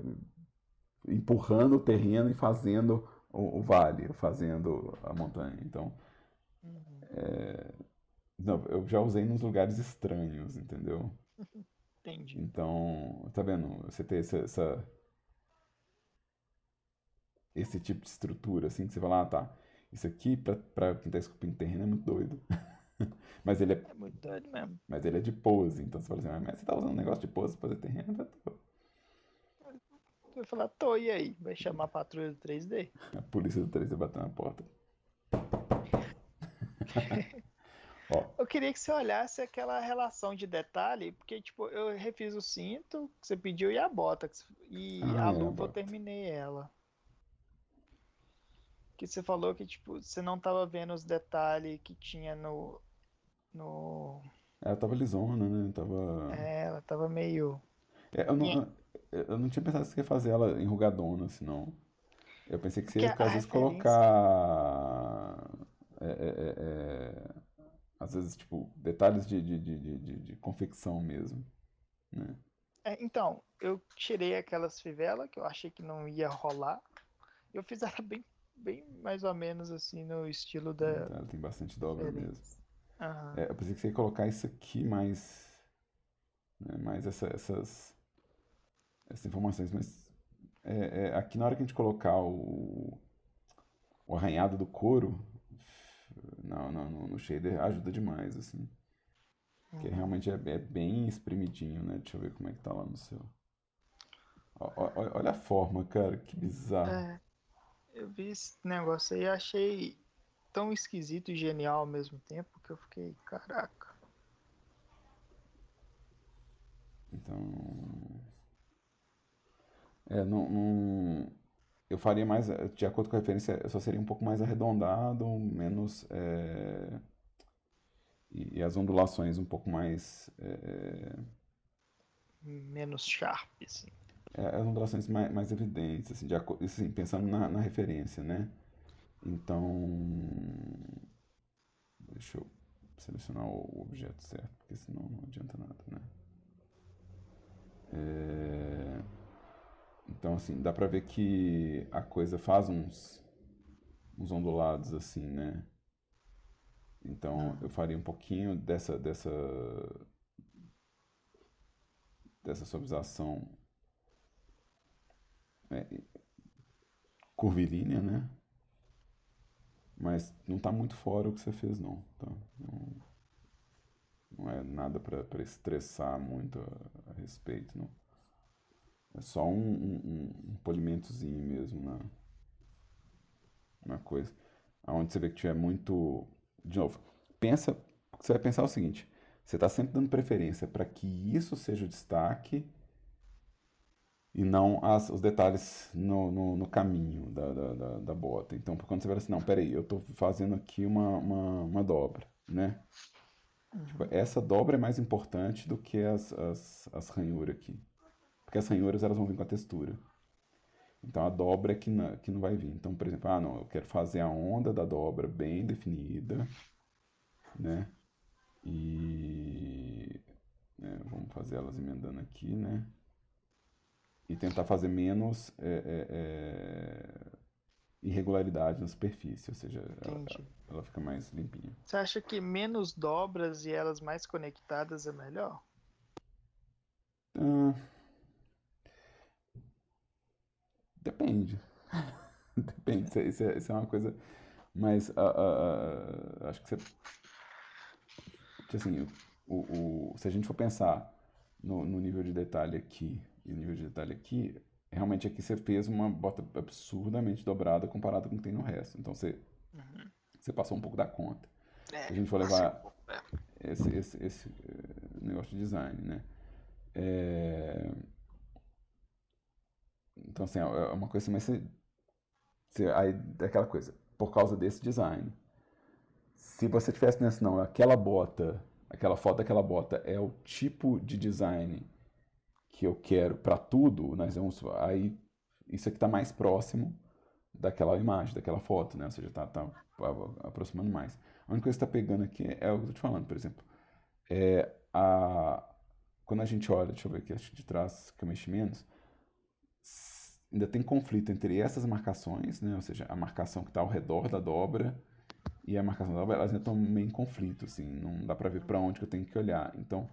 empurrando o terreno e fazendo o vale, fazendo a montanha. Então, Uhum, não, eu já usei nos lugares estranhos, entendeu? entendi. Então, tá vendo? Você ter esse tipo de estrutura, assim, que você fala, ah, tá, isso aqui pra quem tá esculpindo terreno é muito doido. Mas ele é É muito doido mesmo. Mas ele é de pose, então você fala assim, ah, mas você tá usando um negócio de pose pra fazer terreno? Eu tô. Tu vai falar, tô, e aí? Vai chamar a patrulha do 3D? A polícia do 3 bateu na porta. Ó, Eu queria que você olhasse aquela relação de detalhe, porque, tipo, eu refiz o cinto que você pediu e a bota, e a a luva eu bota. terminei ela. Que você falou que, tipo, você não tava vendo os detalhes que tinha no... Ela tava lisona, né? Tava. Ela tava meio... É, eu não tinha pensado que você ia fazer ela enrugadona, assim, não. Eu pensei que você Porque ia, a às vezes, referência... colocar. é, é, é, é, às vezes, tipo, detalhes de confecção mesmo, né? Então, eu tirei aquelas fivelas que eu achei que não ia rolar. Eu fiz ela bem mais ou menos assim no estilo da Então, ela tem bastante dobra mesmo. referência. Aham. Eu pensei que você ia colocar isso aqui mais. Né, mais essas informações, mas aqui na hora que a gente colocar o arranhado do couro no shader ajuda demais, assim. Porque Uhum. realmente é bem espremidinho, né? Deixa eu ver como é que tá lá no seu. Olha a forma, cara, que bizarro. É, eu vi esse negócio aí e achei tão esquisito e genial ao mesmo tempo que eu fiquei, caraca. Então, eu faria mais, de acordo com a referência, eu só seria um pouco mais arredondado, menos, e as ondulações um pouco mais, Menos sharp, assim. as ondulações mais evidentes, assim, assim, pensando na referência, né? Então, Deixa eu selecionar o objeto certo, porque senão não adianta nada, né? Então, assim, dá pra ver que a coisa faz uns ondulados, assim, né? Então, eu faria um pouquinho dessa suavização curvilínea, né? Mas não tá muito fora o que você fez, não, tá? Não é nada pra estressar muito a respeito, não. É só um polimentozinho mesmo na coisa. Onde você vê que tiver muito. De novo, pensa. Você vai pensar o seguinte: você está sempre dando preferência para que isso seja o destaque e não os detalhes no caminho da bota. Então, quando você vai assim, não, peraí, eu estou fazendo aqui uma dobra, né? Tipo, essa dobra é mais importante do que as ranhuras aqui. Porque as ranhuras elas vão vir com a textura. Então a dobra é que não vai vir. Então, por exemplo, não, eu quero fazer a onda da dobra bem definida, né? E vamos fazer elas emendando aqui, né? E tentar fazer menos irregularidade na superfície, ou seja, Entendi. ela fica mais limpinha. Você acha que menos dobras e elas mais conectadas é melhor? Ah, depende. Depende. Isso é uma coisa. Mas acho que você. Assim, se a gente for pensar no nível de detalhe aqui e o nível de detalhe aqui, realmente aqui você fez uma bota absurdamente dobrada comparado com o que tem no resto. Então você passou um pouco da conta. Se a gente for Passei um levar pouco. esse negócio de design, né? É, então, assim, é uma coisa assim, mas aí, é aquela coisa, por causa desse design. Se você tivesse pensando, não, aquela foto daquela bota é o tipo de design que eu quero para tudo, aí isso aqui está mais próximo daquela imagem, daquela foto, né? Ou seja, tá aproximando mais. A única coisa que está pegando aqui é o que eu tô te falando, por exemplo. É quando a gente olha, deixa eu ver aqui, acho que de trás que eu mexi menos, ainda tem conflito entre essas marcações, né? Ou seja, a marcação que está ao redor da dobra e a marcação da dobra, elas ainda estão meio em conflito, assim, não dá para ver para onde que eu tenho que olhar. Então,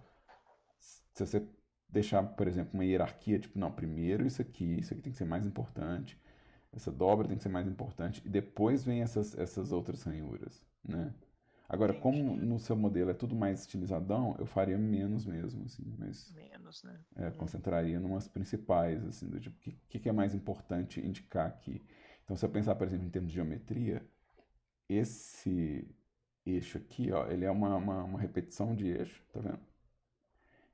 se você deixar, por exemplo, uma hierarquia, tipo, não, primeiro isso aqui tem que ser mais importante, essa dobra tem que ser mais importante, e depois vem essas outras ranhuras, né? Agora, como Entendi. no seu modelo é tudo mais estilizadão, eu faria menos mesmo, assim, mas Menos, né? concentraria numas principais, assim, do tipo, o que é mais importante indicar aqui? Então, se eu pensar, por exemplo, em termos de geometria, esse eixo aqui, ó, ele é uma repetição de eixo, tá vendo?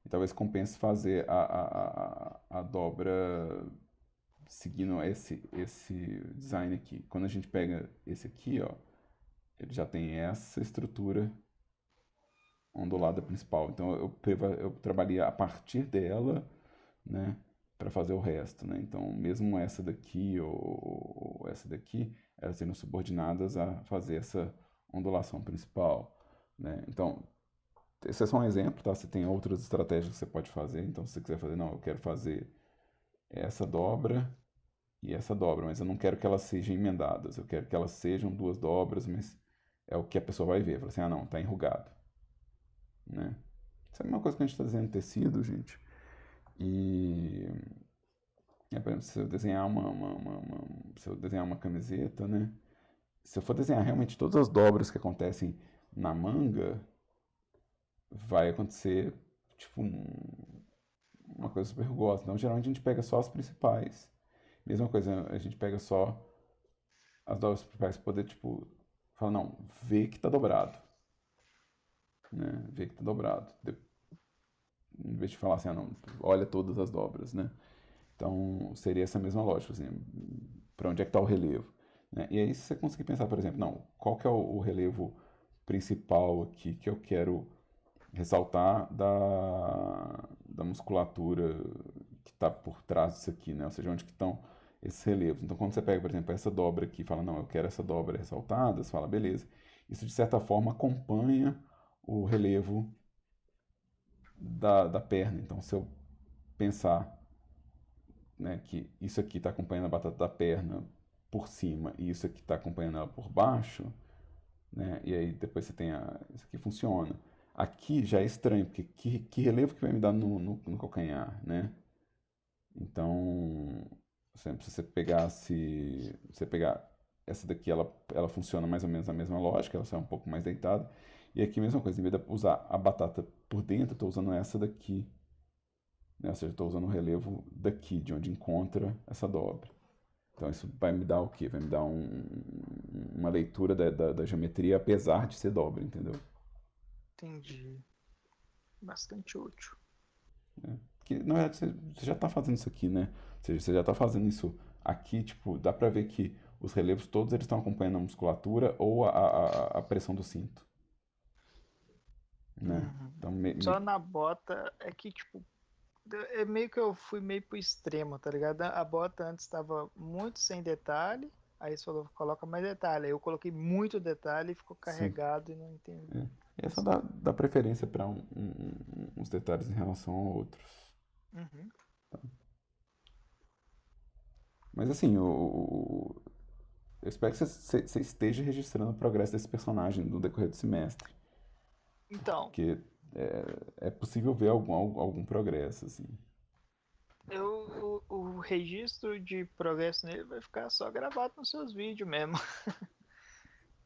E talvez compense fazer a dobra seguindo esse design aqui. Quando a gente pega esse aqui, ó, ele já tem essa estrutura ondulada principal. Então eu trabalhei a partir dela, né, para fazer o resto, né? Então mesmo essa daqui ou essa daqui, elas sendo subordinadas a fazer essa ondulação principal, né? Então esse é só um exemplo, tá? Você tem outras estratégias que você pode fazer. Então se você quiser fazer, não, eu quero fazer essa dobra e essa dobra, mas eu não quero que elas sejam emendadas. Eu quero que elas sejam duas dobras, mas é o que a pessoa vai ver. Fala assim, não, tá enrugado, né? Isso é a mesma coisa que a gente está desenhando em tecido, gente. E, por exemplo, se eu desenhar se eu desenhar uma camiseta, né? Se eu for desenhar realmente todas as dobras que acontecem na manga, vai acontecer, tipo, uma coisa super rugosa. Então, geralmente a gente pega só as principais. Mesma coisa, a gente pega só as dobras principais para poder, tipo, falar, não, vê que tá dobrado, né? Vê que tá dobrado. Em vez de falar assim, não, olha todas as dobras, né? Então, seria essa mesma lógica, assim, para onde é que está o relevo, né? E aí, se você conseguir pensar, por exemplo, não, qual que é o relevo principal aqui que eu quero ressaltar da musculatura que está por trás disso aqui, né? Ou seja, onde que estão esses relevos. Então, quando você pega, por exemplo, essa dobra aqui e fala, não, eu quero essa dobra ressaltada, você fala, beleza. isso de certa forma acompanha o relevo da perna. Então, se eu pensar, né, que isso aqui está acompanhando a batata da perna por cima e isso aqui está acompanhando ela por baixo, né, e aí depois você tem isso aqui funciona. Aqui já é estranho, porque que relevo que vai me dar no calcanhar, né? Então, sempre se você pegar essa daqui, ela funciona mais ou menos na mesma lógica, ela sai um pouco mais deitada. E aqui a mesma coisa, em vez de usar a batata por dentro, eu estou usando essa daqui, né? Ou seja, estou usando o relevo daqui, de onde encontra essa dobra. Então isso vai me dar o quê? Vai me dar uma leitura da geometria, apesar de ser dobra, entendeu? Entendi. Bastante útil. Porque, na verdade, você já está fazendo isso aqui, né? Ou seja, você já está fazendo isso aqui, tipo, dá pra ver que os relevos todos eles estão acompanhando a musculatura ou a pressão do cinto, né? Uhum. Então, Só na bota é que, tipo, é meio que eu fui meio pro extremo, tá ligado? A bota antes estava muito sem detalhe, aí você falou, coloca mais detalhe. Aí eu coloquei muito detalhe e ficou sim. carregado e não entendi. É. E é só dar preferência para uns detalhes em relação a outros. Uhum. Mas assim, eu espero que você esteja registrando o progresso desse personagem no decorrer do semestre. Então, Porque é possível ver algum progresso, assim. o registro de progresso nele vai ficar só gravado nos seus vídeos mesmo.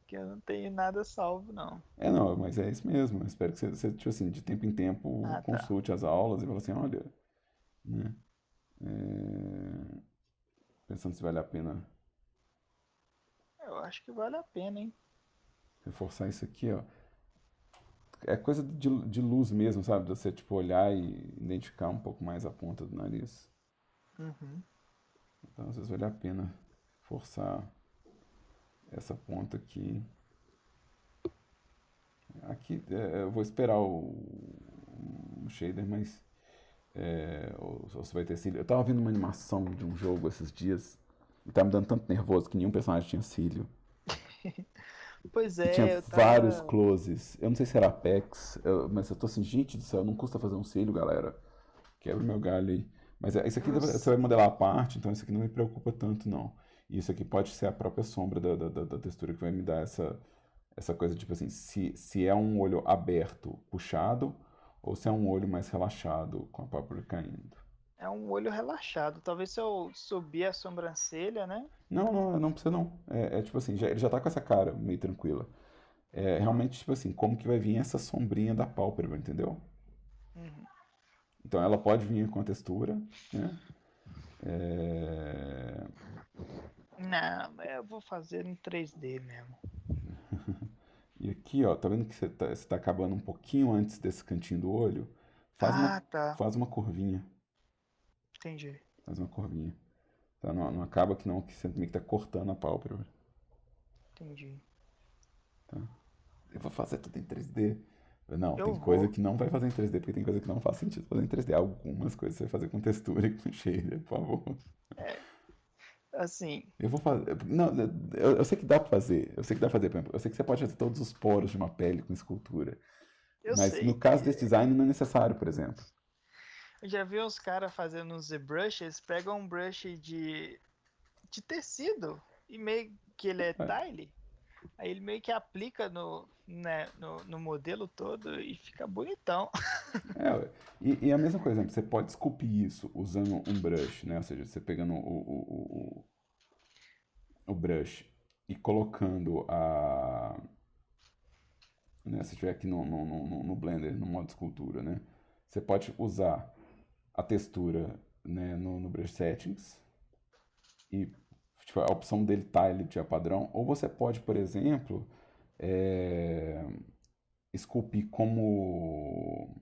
Que eu não tenho nada salvo, não. Não, mas é isso mesmo. Eu espero que você, tipo assim, de tempo em tempo, Ah, tá. consulte as aulas e fale assim, olha, né? é, Pensando se vale a pena Eu acho que vale a pena, hein? reforçar isso aqui, ó. É coisa de luz mesmo, sabe? De você, tipo, olhar e identificar um pouco mais a ponta do nariz. Uhum. Então, às vezes vale a pena forçar essa ponta aqui. Aqui, eu vou esperar o shader, mas ou você vai ter cílio. Eu tava vendo uma animação de um jogo esses dias e tá me dando tanto nervoso que nenhum personagem tinha cílio. Pois E tinha é, eu vários tava. closes. Eu não sei se era Apex, mas eu tô assim, gente do céu, não custa fazer um cílio, galera. Quebra o meu galho aí. Mas isso aqui Eu... você vai modelar a parte, então isso aqui não me preocupa tanto, não. E isso aqui pode ser a própria sombra da textura que vai me dar essa coisa, tipo assim, se é um olho aberto, puxado, ou se é um olho mais relaxado, com a pálpebra caindo. É um olho relaxado. Talvez se eu subir a sobrancelha, né? Não precisa não. Tipo assim, ele já tá com essa cara meio tranquila. É realmente, tipo assim, como que vai vir essa sombrinha da pálpebra, entendeu? Uhum. Então ela pode vir com a textura, né? É, Não, eu vou fazer em 3D mesmo. E aqui, ó, tá vendo que você tá acabando um pouquinho antes desse cantinho do olho? Faz uma, Ah, tá. faz uma curvinha. Entendi. Faz uma curvinha. Tá? Não acaba que não, que você meio que tá cortando a pálpebra. Entendi. Tá? Eu vou fazer tudo em 3D. Não, Eu tem coisa vou. que não vai fazer em 3D, porque tem coisa que não faz sentido fazer em 3D. Algumas coisas você vai fazer com textura e com shader, por favor. Assim, Eu vou fazer. Não, eu sei que dá pra fazer. Eu sei que dá pra fazer, por exemplo. Eu sei que você pode fazer todos os poros de uma pele com escultura. eu Mas no sei. caso desse design não é necessário, por exemplo. Eu já vi uns caras fazendo uns ZBrush, eles pegam um brush de tecido e meio que ele é É, tile, aí ele meio que aplica no modelo todo e fica bonitão. ué. E a mesma coisa, você pode esculpir isso usando um brush, né? Ou seja, você pegando o brush e colocando né? Se estiver aqui no Blender, no modo escultura, né? Você pode usar a textura, né, no Brush Settings e tipo, a opção dele tile de padrão. Ou você pode, por exemplo, é, esculpir como...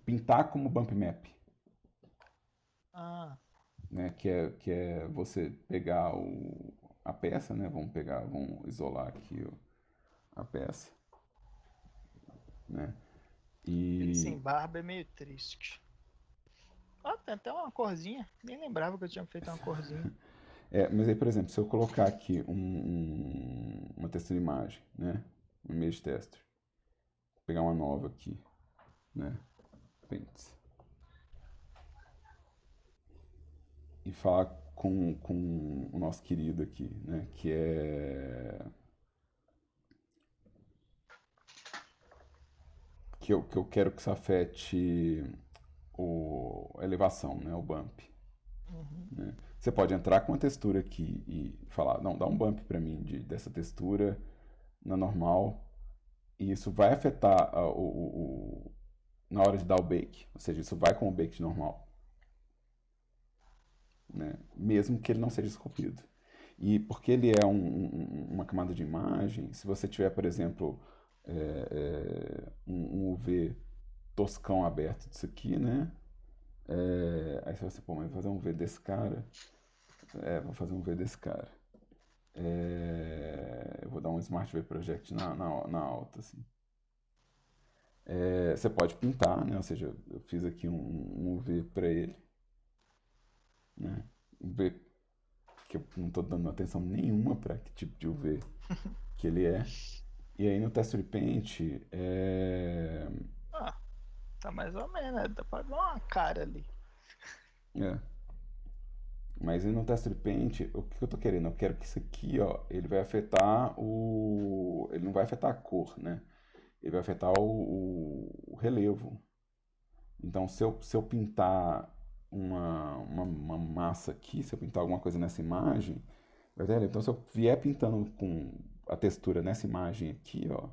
pintar como bump map. Ah, Né, que é você pegar a peça, né? Vamos isolar aqui a peça, né? ele E sem barba é meio triste. Ó, tem até uma corzinha. Nem lembrava que eu tinha feito uma corzinha. Mas aí, por exemplo, se eu colocar aqui uma textura imagem, né? Um image tester. Vou pegar uma nova aqui, né? Paints. E falar com o nosso querido aqui, né? Que eu quero que isso afete a elevação, né? O bump. Uhum. Né? Você pode entrar com uma textura aqui e falar, não, dá um bump para mim dessa textura na normal, e isso vai afetar na hora de dar o bake, ou seja, isso vai com o bake normal, né? Mesmo que ele não seja esculpido. E porque ele é uma camada de imagem, se você tiver, por exemplo, um UV toscão aberto disso aqui, né? Aí você vai pô, mas vou fazer um V desse cara. Vou fazer um V desse cara. Eu vou dar um Smart V Project na alta, assim. Você pode pintar, né? Ou seja, eu fiz aqui um UV para ele, né? Um V que eu não estou dando atenção nenhuma para que tipo de UV que ele é. E aí no Texture Paint, Ah, tá mais ou menos, né? Dá pra ver uma cara ali. Mas aí no Texture Paint, o que eu tô querendo? Eu quero que isso aqui, ó, ele vai afetar ele não vai afetar a cor, né? Ele vai afetar o relevo. Então, se eu pintar uma massa aqui, se eu pintar alguma coisa nessa imagem, vai ter relevo. Então, se eu vier pintando com a textura nessa imagem aqui, ó,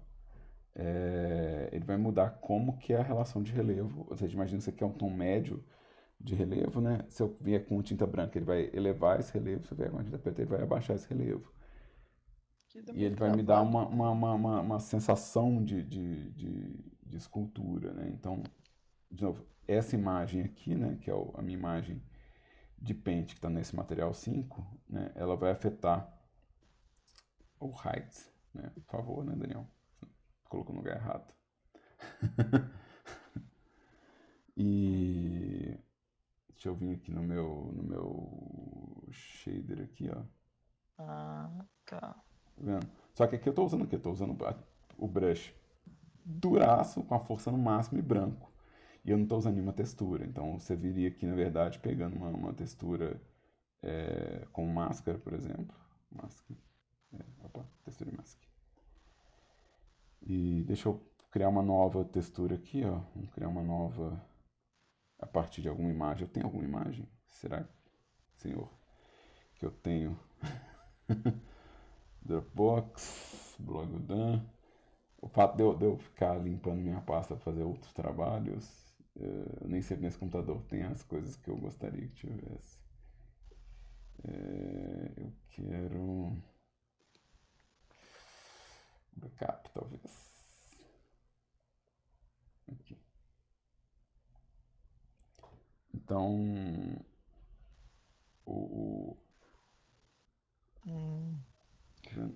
ele vai mudar como que é a relação de relevo. Ou seja, imagina que isso aqui é um tom médio de relevo, né? Se eu vier com tinta branca, ele vai elevar esse relevo. Se eu vier com tinta preta, ele vai abaixar esse relevo. Que dá E meio ele vai me dar travado. uma sensação de escultura, né? Então, de novo, essa imagem aqui, né? Que é a minha imagem de pente que está nesse material 5, né? Ela vai afetar o height, né? Por favor, né, Daniel? Colocou no lugar errado. E deixa eu vir aqui no meu shader aqui, ó. Ah, tá. Tá vendo? Só que aqui eu tô usando o quê? Eu tô usando o brush duraço, com a força no máximo e branco. E eu não tô usando nenhuma textura. Então você viria aqui, na verdade, pegando uma textura com máscara, por exemplo. Máscara. Opa, textura e máscara. E deixa eu criar uma nova textura aqui, ó. Vamos criar uma nova a partir de alguma imagem. Eu tenho alguma imagem? Será, senhor, que eu tenho? Dropbox, Blogodan. O fato de eu ficar limpando minha pasta para fazer outros trabalhos, eu nem sei se nesse computador tem as coisas que eu gostaria que tivesse. Eu quero backup, talvez. Aqui. Então,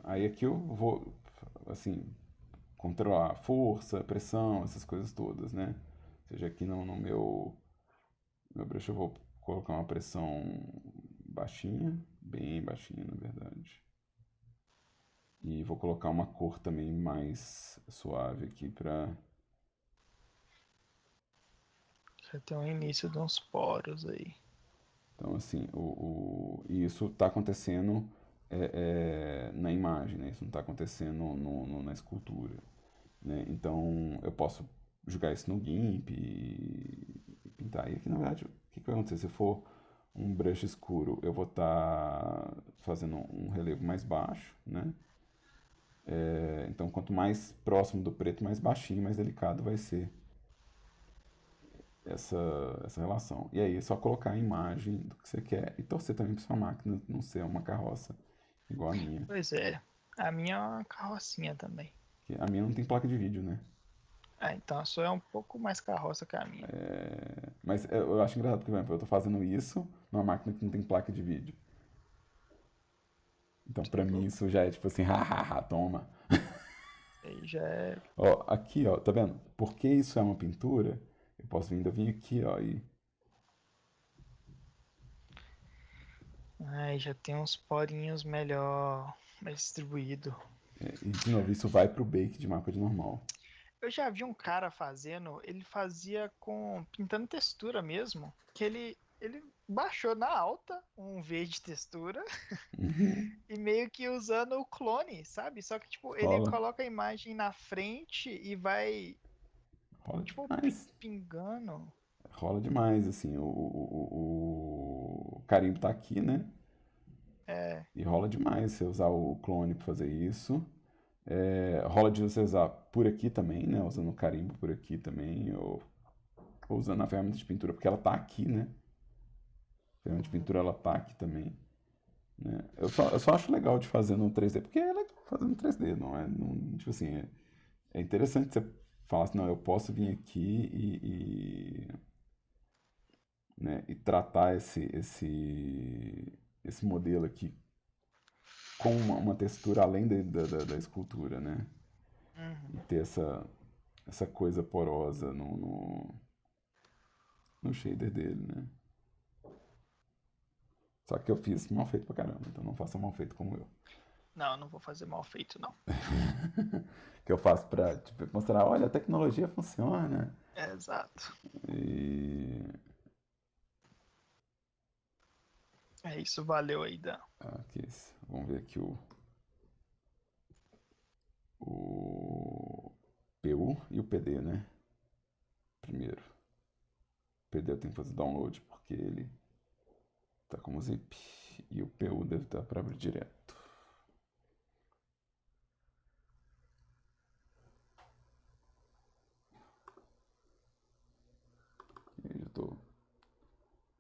aí aqui eu vou, assim, controlar a força, pressão, essas coisas todas, né? Ou seja, aqui no meu brush eu vou colocar uma pressão baixinha, bem baixinha, na verdade. E vou colocar uma cor também mais suave aqui pra... Já tem um início de uns poros aí. Então, assim, e isso está acontecendo na imagem, né? Isso não está acontecendo na escultura, né? Então, eu posso jogar isso no GIMP e pintar. E aqui, na verdade, o que vai acontecer? Se for um brush escuro, eu vou estar fazendo um relevo mais baixo, né? Então, quanto mais próximo do preto, mais baixinho, mais delicado vai ser essa, essa relação. E aí é só colocar a imagem do que você quer e torcer também para sua máquina não ser uma carroça igual a minha. Pois é. A minha é uma carrocinha também. Que a minha não tem placa de vídeo, né? Ah, então a sua é um pouco mais carroça que a minha. Mas eu acho engraçado porque, por exemplo, eu tô fazendo isso numa máquina que não tem placa de vídeo. Então, pra mim, isso já é tipo assim, hahaha, toma. Aí já é. Ó, aqui, ó, tá vendo? Porque isso é uma pintura, eu vim aqui, ó, e Ai, já tem uns porinhos melhor, mais distribuído. E, de novo, isso vai pro bake de mapa de normal. Eu já vi um cara fazendo, ele fazia com pintando textura mesmo, que ele baixou na alta um V de textura Uhum. e meio que usando o clone, sabe? Só que tipo, ele Rola. coloca a imagem na frente e vai Rola tipo demais. pingando. Rola demais, assim. O carimbo tá aqui, né? É, E rola demais você usar o clone pra fazer isso. Rola de você usar por aqui também, né? Usando o carimbo por aqui também. Ou usando a ferramenta de pintura, porque ela tá aqui, né? A ferramenta de pintura ela tá aqui também. Né? Eu só acho legal de fazer no 3D, porque é legal fazer no 3D, não é? Não, tipo assim, é interessante você falar assim, não, eu posso vir aqui né, e tratar esse modelo aqui com uma textura além da escultura, né? E uhum. ter essa coisa porosa no shader dele, né? Só que eu fiz mal feito pra caramba, então não faça mal feito como eu. Não, não vou fazer mal feito, não. Que eu faço pra tipo, mostrar, olha, a tecnologia funciona. É, exato. E. É isso, valeu aí, Dan. Aqui, vamos ver aqui o PU e o PD, né? Primeiro. O PD eu tenho que fazer download porque ele tá como zip. E o PU deve estar para abrir direto. E aí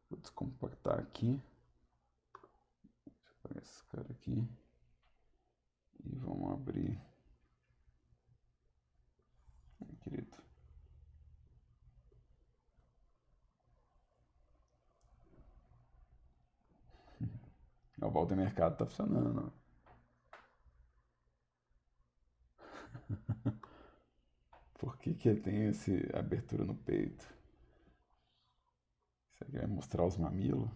vou descompactar aqui. Deixa eu pegar esse cara aqui. E vamos abrir. Meu querido. O Walter Mercado tá funcionando. Por que que ele tem essa abertura no peito? Isso aqui vai mostrar os mamilos?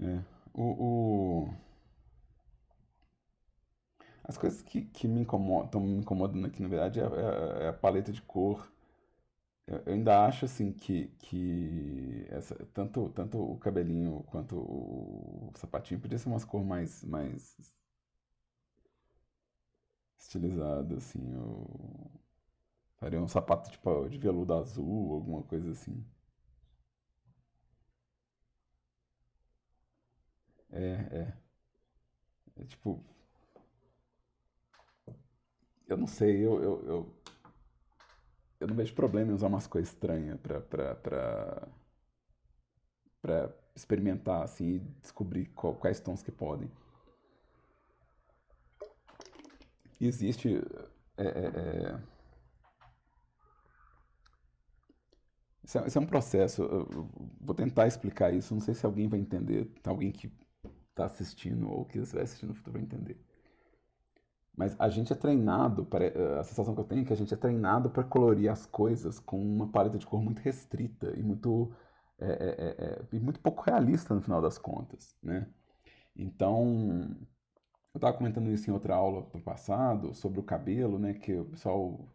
É. As coisas que me incomodam, estão me incomodando aqui, na verdade, é a paleta de cor. Eu ainda acho assim que tanto o cabelinho quanto o sapatinho podia ser umas cores mais estilizadas, assim. Eu faria um sapato tipo de veludo azul, alguma coisa assim. É, é tipo, eu não sei, eu não vejo problema em usar umas coisas estranhas pra experimentar, assim, e descobrir quais tons que podem. Existe. É, é, é, isso é um processo. Eu vou tentar explicar isso. Não sei se alguém vai entender. Alguém que está assistindo ou que vai assistir no futuro vai entender. Mas a gente é treinado. A sensação que eu tenho é que a gente é treinado para colorir as coisas com uma paleta de cor muito restrita e e muito pouco realista no final das contas, né? Então, eu estava comentando isso em outra aula do passado sobre o cabelo, né? Que o pessoal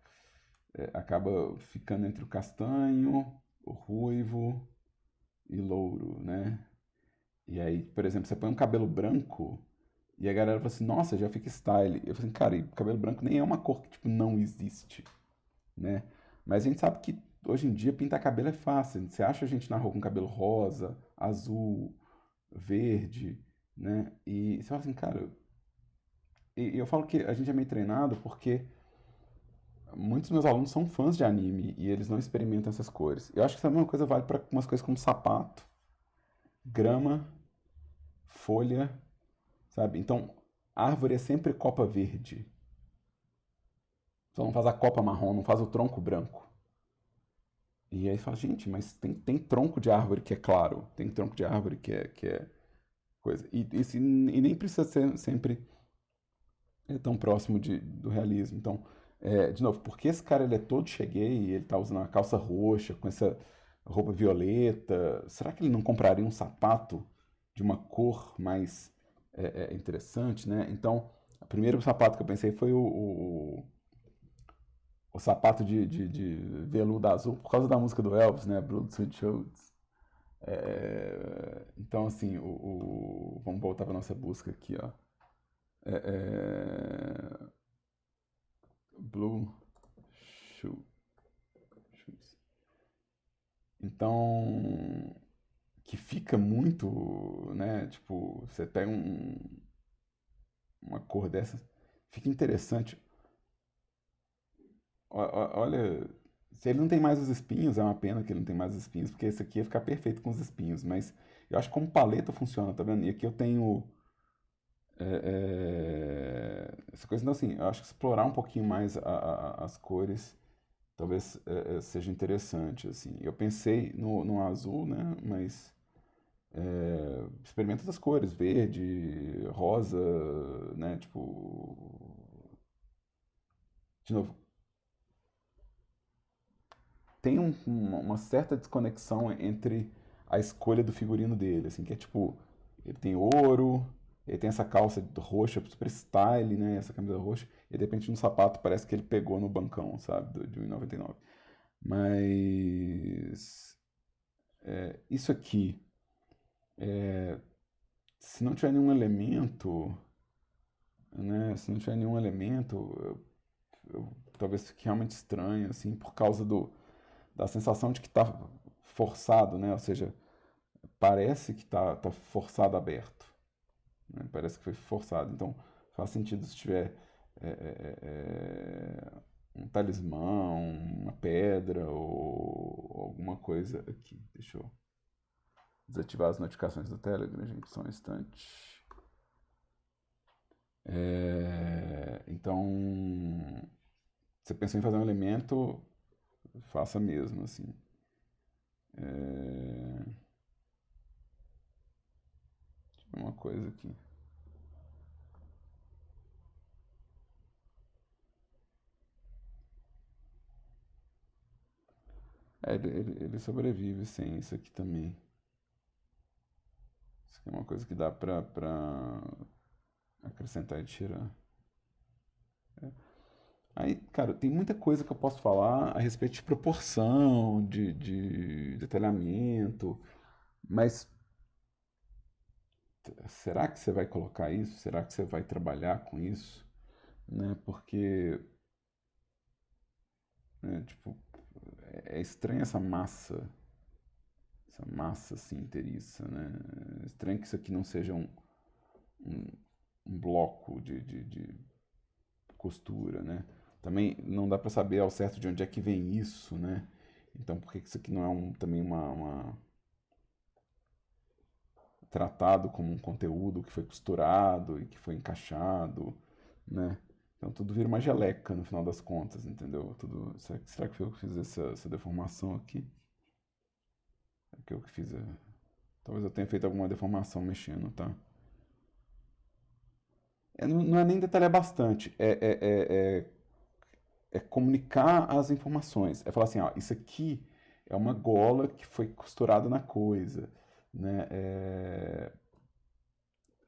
acaba ficando entre o castanho, o ruivo e louro, né? E aí, por exemplo, você põe um cabelo branco e a galera fala assim, nossa, já fica style. Eu falei assim, cara, e cabelo branco nem é uma cor que, tipo, não existe, né? Mas a gente sabe que hoje em dia pintar cabelo é fácil. Você acha a gente na rua com cabelo rosa, azul, verde, né? E você fala assim, cara... E eu falo que a gente é meio treinado porque muitos meus alunos são fãs de anime e eles não experimentam essas cores. Eu acho que essa mesma coisa vale para umas coisas como sapato, grama, folha, sabe? Então, árvore é sempre copa verde. Só não faz a copa marrom, não faz o tronco branco. E aí fala, gente, mas tem tronco de árvore que é claro, tem tronco de árvore que é coisa. E nem precisa ser sempre tão próximo do realismo. Então, de novo, porque esse cara ele é todo cheguei, ele tá usando uma calça roxa, com essa roupa violeta, será que ele não compraria um sapato de uma cor mais interessante, né? Então, o primeiro sapato que eu pensei foi o sapato de veludo azul, por causa da música do Elvis, né? Blood, Sweat Shoes. Então, assim, vamos voltar para nossa busca aqui, ó. É, é, Blue Shoe- Shoes. Então, que fica muito, né? Tipo, você pega uma cor dessa, fica interessante. Olha, se ele não tem mais os espinhos, é uma pena que ele não tem mais os espinhos, porque esse aqui ia ficar perfeito com os espinhos, mas eu acho que como paleta funciona, tá vendo? E aqui eu tenho essa coisa, então assim, eu acho que explorar um pouquinho mais as cores talvez seja interessante, assim. Eu pensei no azul, né, mas experimenta outras cores, verde, rosa, né, tipo, de novo, tem uma certa desconexão entre a escolha do figurino dele, assim, que é tipo, ele tem ouro, ele tem essa calça roxa, super style, né, essa camisa roxa, e de repente no sapato parece que ele pegou no bancão, sabe, de 1,99. Mas isso aqui, se não tiver nenhum elemento, né, se não tiver nenhum elemento, talvez fique realmente estranho, assim, por causa da sensação de que está forçado, né, ou seja, parece que tá forçado aberto, né? Parece que foi forçado. Então faz sentido se tiver é, é, um talismã, uma pedra ou alguma coisa aqui. Deixa eu desativar as notificações do Telegram, gente, só um instante. Então, você pensou em fazer um elemento, faça mesmo, assim. É, deixa eu ver uma coisa aqui. Ele sobrevive sem isso aqui também. Isso aqui é uma coisa que dá pra acrescentar e tirar. Aí, cara, tem muita coisa que eu posso falar a respeito de proporção, de detalhamento, mas será que você vai colocar isso? Será que você vai trabalhar com isso? Né? Porque, né, tipo, é estranha essa massa assim inteiriça, né? É estranho que isso aqui não seja um, um bloco de costura, né? Também não dá para saber ao certo de onde é que vem isso, né? Então, por que isso aqui não é também tratado como um conteúdo que foi costurado e que foi encaixado, né? Então tudo vira uma geleca no final das contas, entendeu? Será que foi eu que fiz essa deformação aqui? É que eu que fiz. Talvez eu tenha feito alguma deformação mexendo, tá? Não é nem detalhar bastante, é comunicar as informações. É falar assim, ó, isso aqui é uma gola que foi costurada na coisa, né?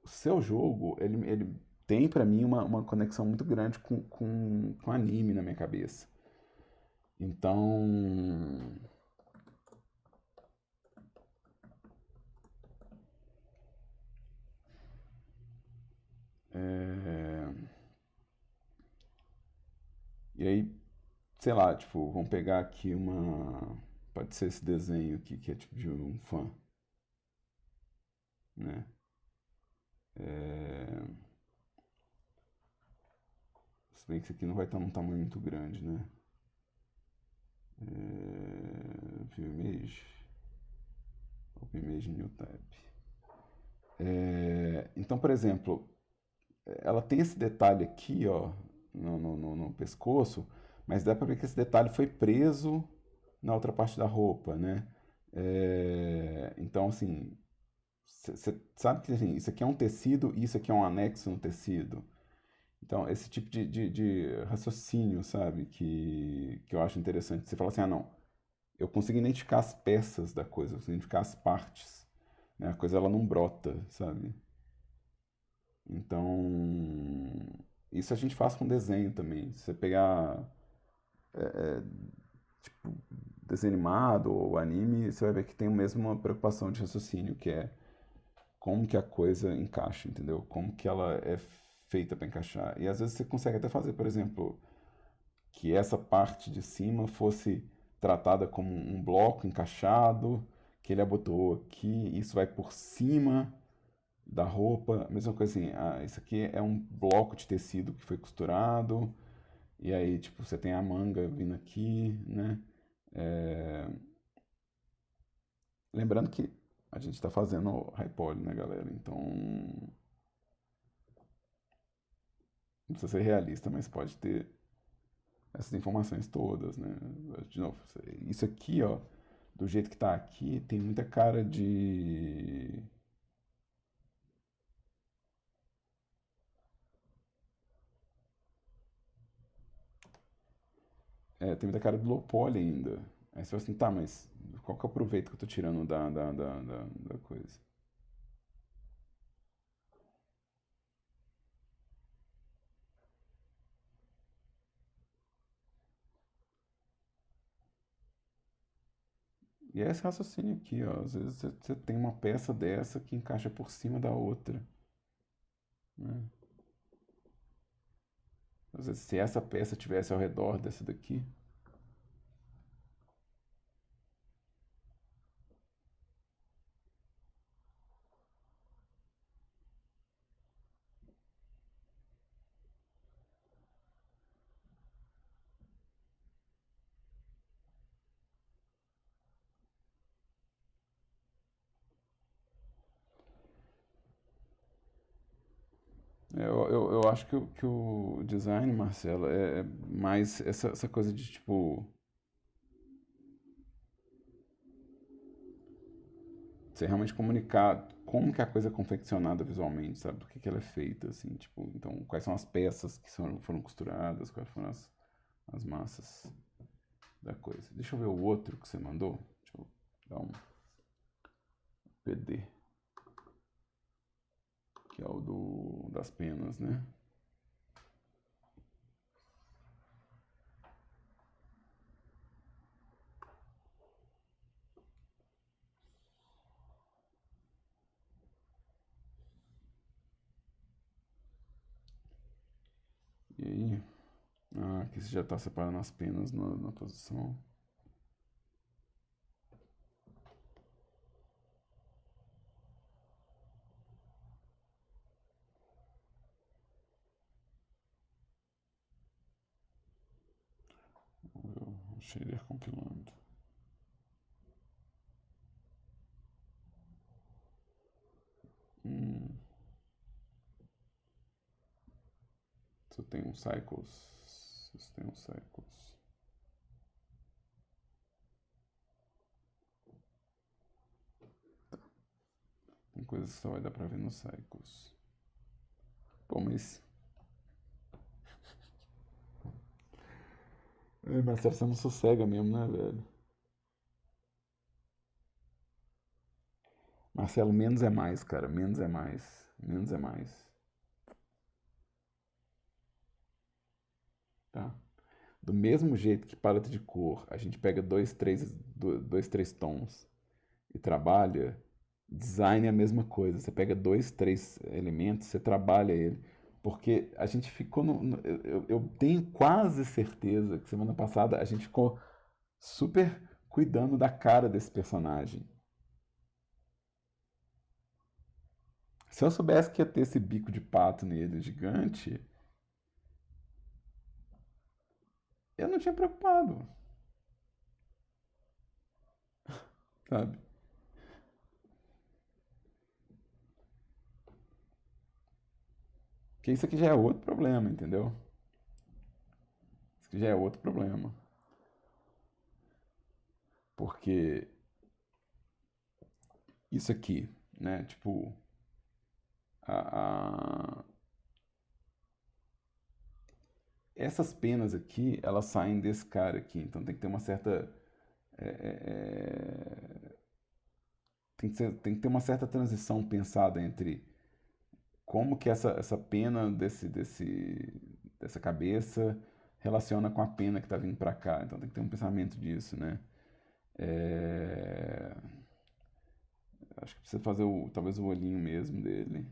O seu jogo, ele tem pra mim uma conexão muito grande com anime na minha cabeça. Então, é, e aí, sei lá, tipo, vamos pegar aqui pode ser esse desenho aqui que é tipo de um fã, né? É, se bem que isso aqui não vai estar num tamanho muito grande, né? View Image, Open Image New Tab. Então, por exemplo, ela tem esse detalhe aqui, ó, no pescoço, mas dá pra ver que esse detalhe foi preso na outra parte da roupa, né? Então, assim, você sabe que assim, isso aqui é um tecido e isso aqui é um anexo no tecido. Então, esse tipo de raciocínio, sabe, que eu acho interessante. Você fala assim, ah, não, eu consigo identificar as peças da coisa, eu consigo identificar as partes, né? A coisa, ela não brota, sabe? Então, isso a gente faz com desenho também. Se você pegar desenho animado ou anime, você vai ver que tem a mesma preocupação de raciocínio, que é como que a coisa encaixa, entendeu? Como que ela é feita para encaixar. E às vezes você consegue até fazer, por exemplo, que essa parte de cima fosse tratada como um bloco encaixado, que ele abotoou aqui, isso vai por cima da roupa, a mesma coisa assim, isso aqui é um bloco de tecido que foi costurado, e aí, tipo, você tem a manga vindo aqui, né? É, lembrando que a gente está fazendo high poly, né, galera? Então, não precisa ser realista, mas pode ter essas informações todas, né? De novo, isso aqui, ó, do jeito que tá aqui, tem muita cara de... tem muita cara de low poly ainda. Aí você fala assim, tá, mas qual que é o proveito que eu tô tirando da coisa? E é esse raciocínio aqui, ó. Às vezes você tem uma peça dessa que encaixa por cima da outra, né? Às vezes, se essa peça tivesse ao redor dessa daqui, eu acho que o design, Marcelo, é mais essa coisa de tipo. Você realmente comunicar como que a coisa é confeccionada visualmente, sabe? Do que ela é feita, assim, tipo. Então, quais são as peças que foram costuradas, quais foram as massas da coisa. Deixa eu ver o outro que você mandou. Deixa eu dar um PD. Que é o das penas, né? E aí, aqui você já está separando as penas na posição. Vamos ver o shader compilando. Você tem um cycles. Você tem um cycles. Tem coisas que só vai dar pra ver nos cycles. Pô, mas. Marcelo, você não sossega mesmo, né, velho? Marcelo, menos é mais, cara. Menos é mais. Menos é mais. Tá? Do mesmo jeito que paleta de cor, a gente pega dois, três tons e trabalha, design é a mesma coisa. Você pega dois, três elementos, você trabalha ele. Porque a gente ficou eu tenho quase certeza que semana passada a gente ficou super cuidando da cara desse personagem. Se eu soubesse que ia ter esse bico de pato nele gigante, eu não tinha preocupado, sabe? Porque isso aqui já é outro problema, entendeu? que já é outro problema. Porque isso aqui, né? Tipo, a- essas penas aqui, elas saem desse cara aqui. Então tem que ter uma certa. é, é, é, tem que ter uma certa transição pensada entre como que essa pena dessa cabeça relaciona com a pena que está vindo para cá. Então tem que ter um pensamento disso, né? É, acho que precisa fazer talvez o olhinho mesmo dele, né?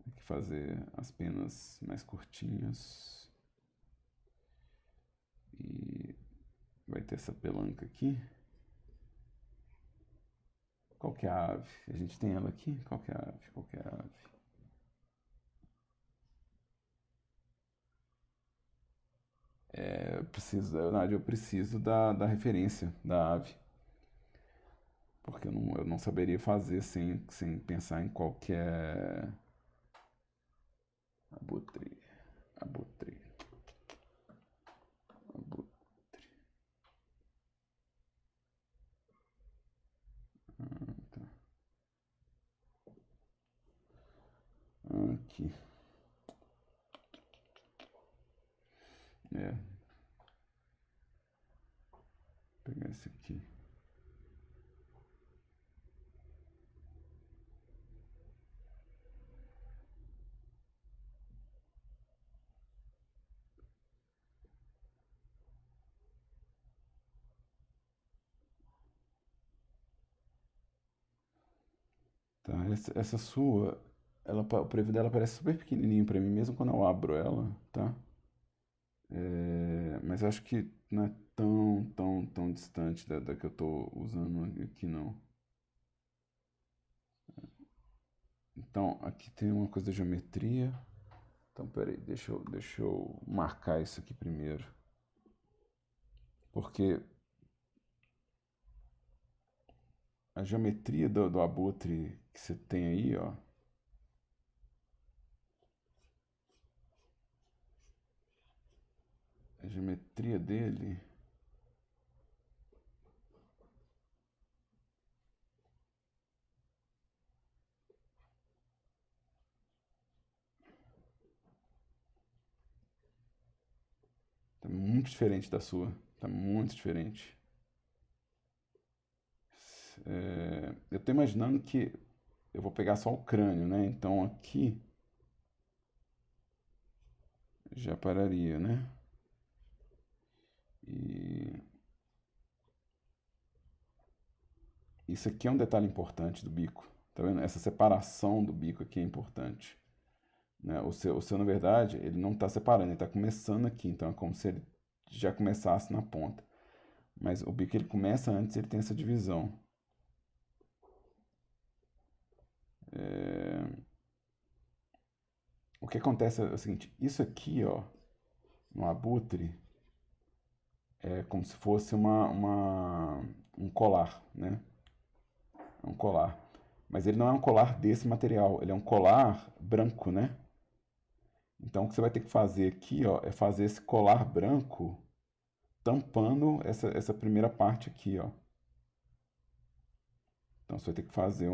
Tem que fazer as penas mais curtinhas. E vai ter essa pelanca aqui. Qual que é a ave? A gente tem ela aqui? Qual que é a ave? Qual que é a ave? Eu preciso da referência da ave. Porque eu não saberia fazer sem pensar em qualquer abutre. Abutre. Abutre. Tá. Aqui. É. Vou pegar esse aqui. Tá, essa sua, o preview dela parece super pequenininho pra mim, mesmo quando eu abro ela, tá? Mas eu acho que não é tão distante da que eu tô usando aqui, não. Então, aqui tem uma coisa da geometria. Então, peraí, deixa eu marcar isso aqui primeiro. Porque a geometria do abutre que você tem aí, ó. A geometria dele. Tá muito diferente da sua. Tá muito diferente. Eu tô imaginando que eu vou pegar só o crânio, né? Então aqui já pararia, né? E isso aqui é um detalhe importante do bico. Tá vendo? Essa separação do bico aqui é importante. Né? Na verdade, ele não está separando, ele está começando aqui. Então é como se ele já começasse na ponta. Mas o bico ele começa antes, ele tem essa divisão. É, O que acontece é o seguinte, isso aqui, ó, no abutre, é como se fosse um colar, né? É um colar. Mas ele não é um colar desse material, ele é um colar branco, né? Então o que você vai ter que fazer aqui, ó, é fazer esse colar branco tampando essa primeira parte aqui, ó. Então você vai ter que fazer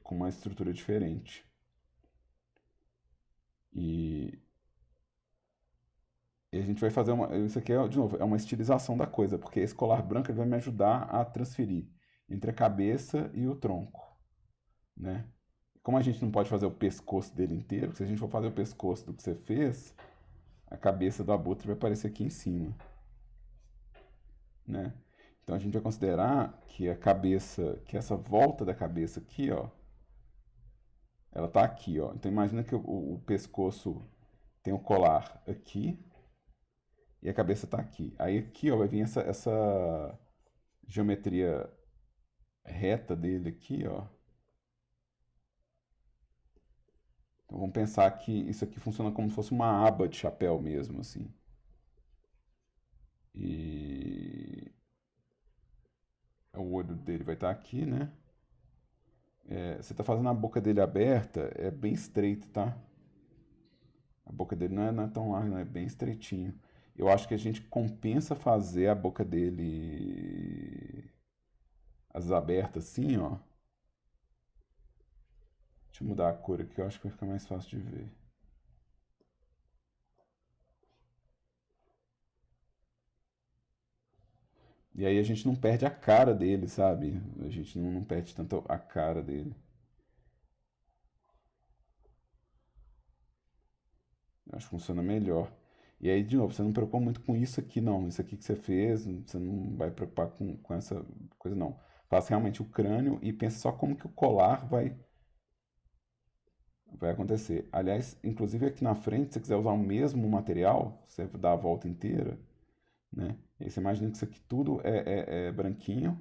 com uma estrutura diferente. E, e a gente vai fazer isso aqui, de novo, é uma estilização da coisa, porque esse colar branco ele vai me ajudar a transferir entre a cabeça e o tronco, né? Como a gente não pode fazer o pescoço dele inteiro, se a gente for fazer o pescoço do que você fez, a cabeça do abutre vai aparecer aqui em cima, né? Então a gente vai considerar que a cabeça, que essa volta da cabeça aqui, ó, ela tá aqui, ó. Então imagina que o pescoço tem o colar aqui e a cabeça tá aqui. Aí aqui, ó, vai vir essa geometria reta dele aqui, ó. Então vamos pensar que isso aqui funciona como se fosse uma aba de chapéu mesmo, assim. E o olho dele vai estar aqui, né? Você está fazendo a boca dele aberta, é bem estreito, tá? A boca dele não é tão larga, não, é bem estreitinho. Eu acho que a gente compensa fazer a boca dele asas abertas assim, ó. Deixa eu mudar a cor aqui, eu acho que vai ficar mais fácil de ver. E aí a gente não perde a cara dele, sabe? A gente não perde tanto a cara dele. Eu acho que funciona melhor. E aí, de novo, você não preocupa muito com isso aqui, não. Isso aqui que você fez, você não vai preocupar com essa coisa, não. Faça realmente o crânio e pensa só como que o colar vai acontecer. Aliás, inclusive aqui na frente, se você quiser usar o mesmo material, você dá a volta inteira, né? E aí você imagina que isso aqui tudo é branquinho,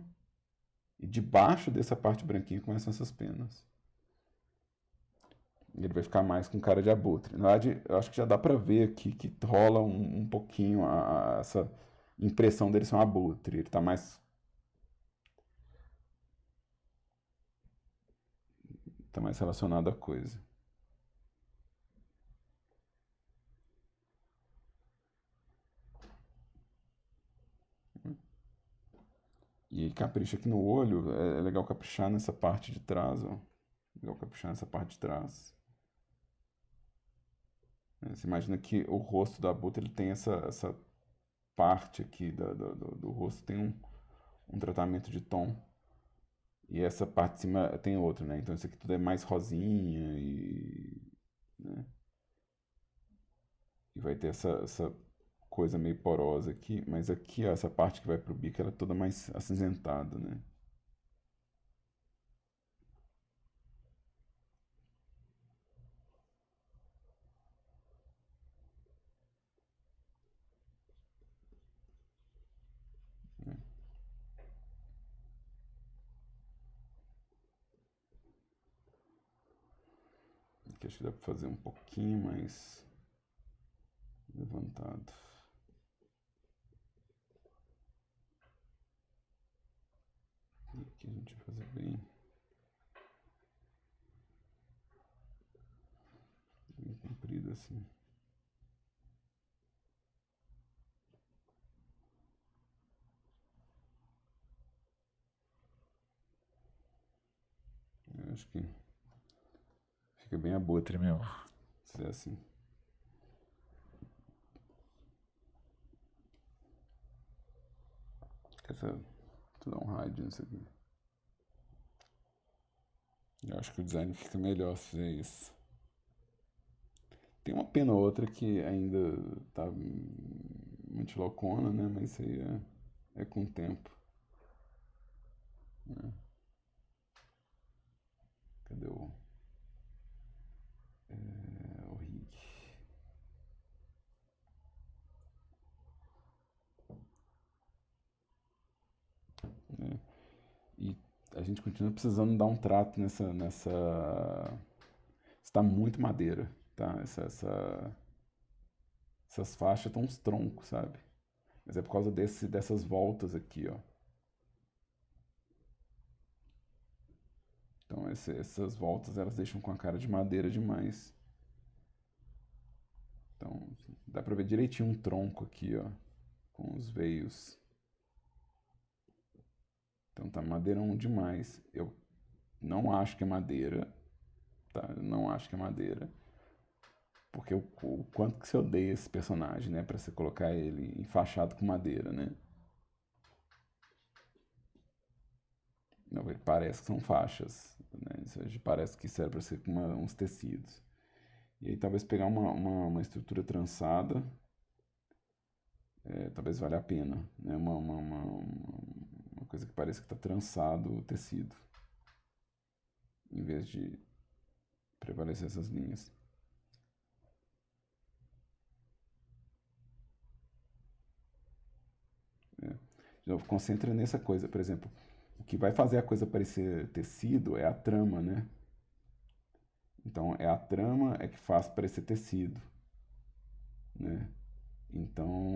e debaixo dessa parte branquinha começam essas penas. Ele vai ficar mais com cara de abutre. Na verdade, eu acho que já dá pra ver aqui que rola um pouquinho essa impressão dele ser um abutre. Ele tá mais relacionado à coisa. E capricha aqui no olho, é legal caprichar nessa parte de trás, ó. Legal caprichar nessa parte de trás. Você imagina que o rosto do abutre ele tem essa parte aqui do rosto, tem um tratamento de tom. E essa parte de cima tem outro, né? Então isso aqui tudo é mais rosinha né? E vai ter essa coisa meio porosa aqui. Mas aqui, ó, essa parte que vai pro bico, ela é toda mais acinzentada, né? Aqui acho que dá pra fazer um pouquinho mais levantado. E aqui a gente vai fazer bem comprido assim. Eu acho que fica bem abutre mesmo. Se é assim. Vou dar um raio nisso aqui. Eu acho que o design fica melhor se fizer isso. Tem uma pena ou outra que ainda tá muito loucona, né? Mas isso aí é com o tempo. Né? Cadê o rig? Né? E a gente continua precisando dar um trato nessa. Está muito madeira, tá? Essas faixas estão uns troncos, sabe? Mas é por causa dessas voltas aqui, ó. Então essas voltas elas deixam com a cara de madeira demais. Então dá pra ver direitinho um tronco aqui, ó, com os veios. Então tá madeirão demais. Eu não acho que é madeira, tá? Eu não acho que é madeira. Porque o quanto que você odeia esse personagem, né? Pra você colocar ele enfaixado com madeira, né? Não, ele parece que são faixas, né? Isso parece que serve pra ser com uns tecidos. E aí talvez pegar uma estrutura trançada, talvez valha a pena, né? Uma coisa que pareça que está trançado o tecido, em vez de prevalecer essas linhas. Né? De novo, concentra nessa coisa, por exemplo, o que vai fazer a coisa parecer tecido é a trama, né? Então é a trama que faz parecer tecido, né? Então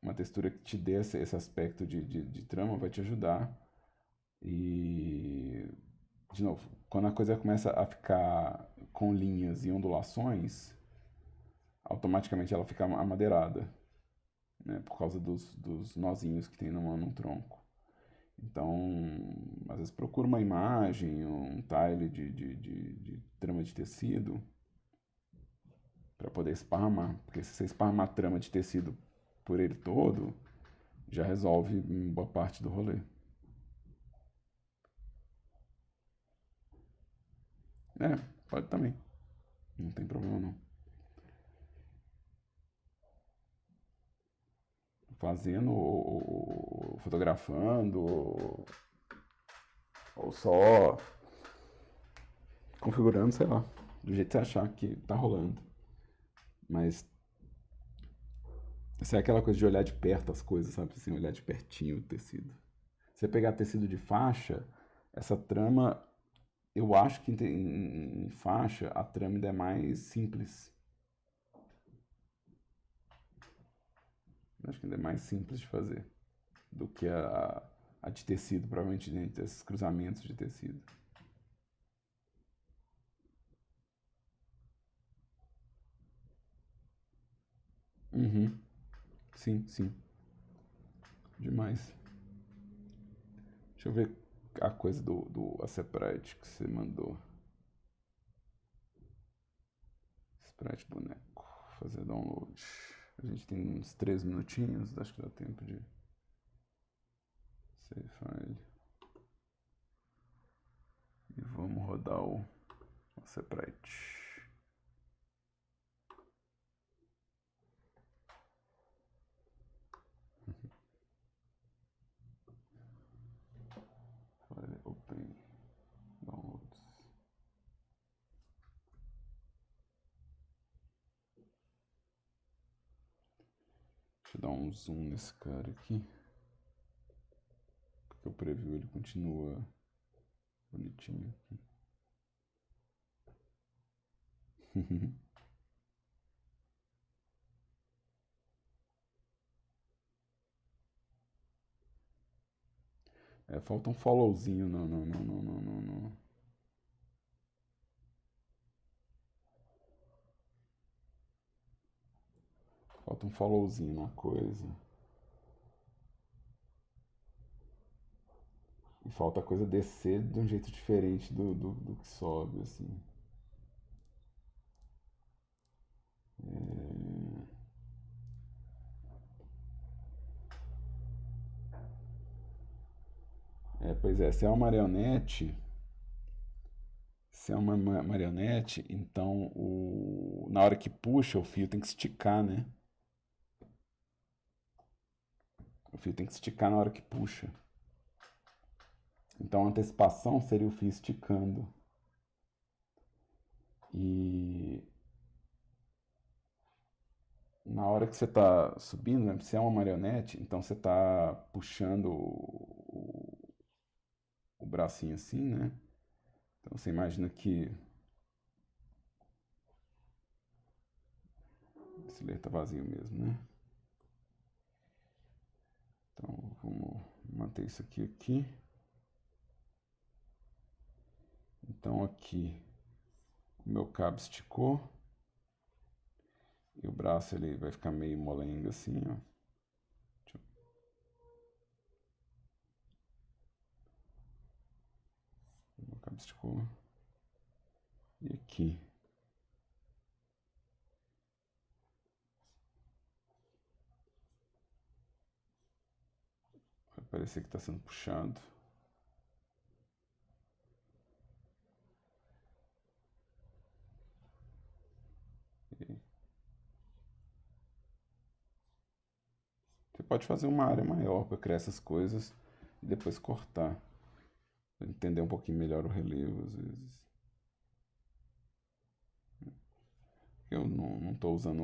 uma textura que te dê esse aspecto de trama vai te ajudar. E De novo, quando a coisa começa a ficar com linhas e ondulações, automaticamente ela fica amadeirada, né? Por causa dos nozinhos que tem no tronco. Então, às vezes procura uma imagem, um tile de trama de tecido para poder esparramar. Porque se você esparramar a trama de tecido por ele todo, já resolve boa parte do rolê. É, pode também. Não tem problema não. Fazendo ou fotografando ou só configurando, sei lá, do jeito que você achar que tá rolando. Mas isso é aquela coisa de olhar de perto as coisas, sabe? Assim, olhar de pertinho o tecido. Você pegar tecido de faixa, essa trama, eu acho que em faixa a trama ainda é mais simples. Eu acho que ainda é mais simples de fazer do que a de tecido, provavelmente, né? Esses cruzamentos de tecido. Uhum. Sim, sim. Demais. Deixa eu ver a coisa do Aseprite que você mandou. Sprite boneco. Fazer download. A gente tem uns 3 minutinhos. Acho que dá tempo de save file. E vamos rodar o Aseprite. File open. Downloads. Deixa eu dar um zoom nesse cara aqui. Porque o preview ele continua bonitinho aqui. É, falta um followzinho no. Falta um followzinho na coisa. E falta a coisa descer de um jeito diferente do que sobe, assim. Pois é, se é uma marionete, então na hora que puxa, o fio tem que esticar, né? O fio tem que esticar na hora que puxa. Então a antecipação seria o fio esticando. E na hora que você está subindo, né, se é uma marionete, então você está puxando o bracinho assim, né? Então você imagina que esse layer tá vazio mesmo, né? Então vamos manter isso aqui. Então aqui o meu cabo esticou e o braço ele vai ficar meio molenga assim, ó. O meu cabo esticou. E aqui. Vai parecer que está sendo puxado. Você pode fazer uma área maior para criar essas coisas e depois cortar. Pra entender um pouquinho melhor o relevo, às vezes. Eu não estou usando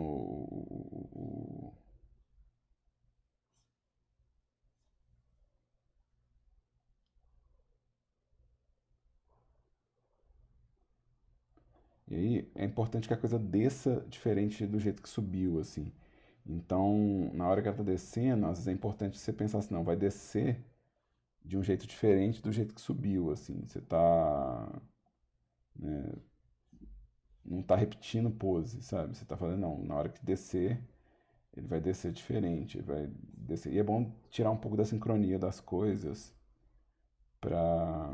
E aí é importante que a coisa desça diferente do jeito que subiu, assim. Então, na hora que ela tá descendo, às vezes é importante você pensar assim, não, vai descer de um jeito diferente do jeito que subiu, assim. Você tá, né, não tá repetindo pose, sabe? Você tá falando, não, na hora que descer, ele vai descer diferente, ele vai descer. E é bom tirar um pouco da sincronia das coisas pra...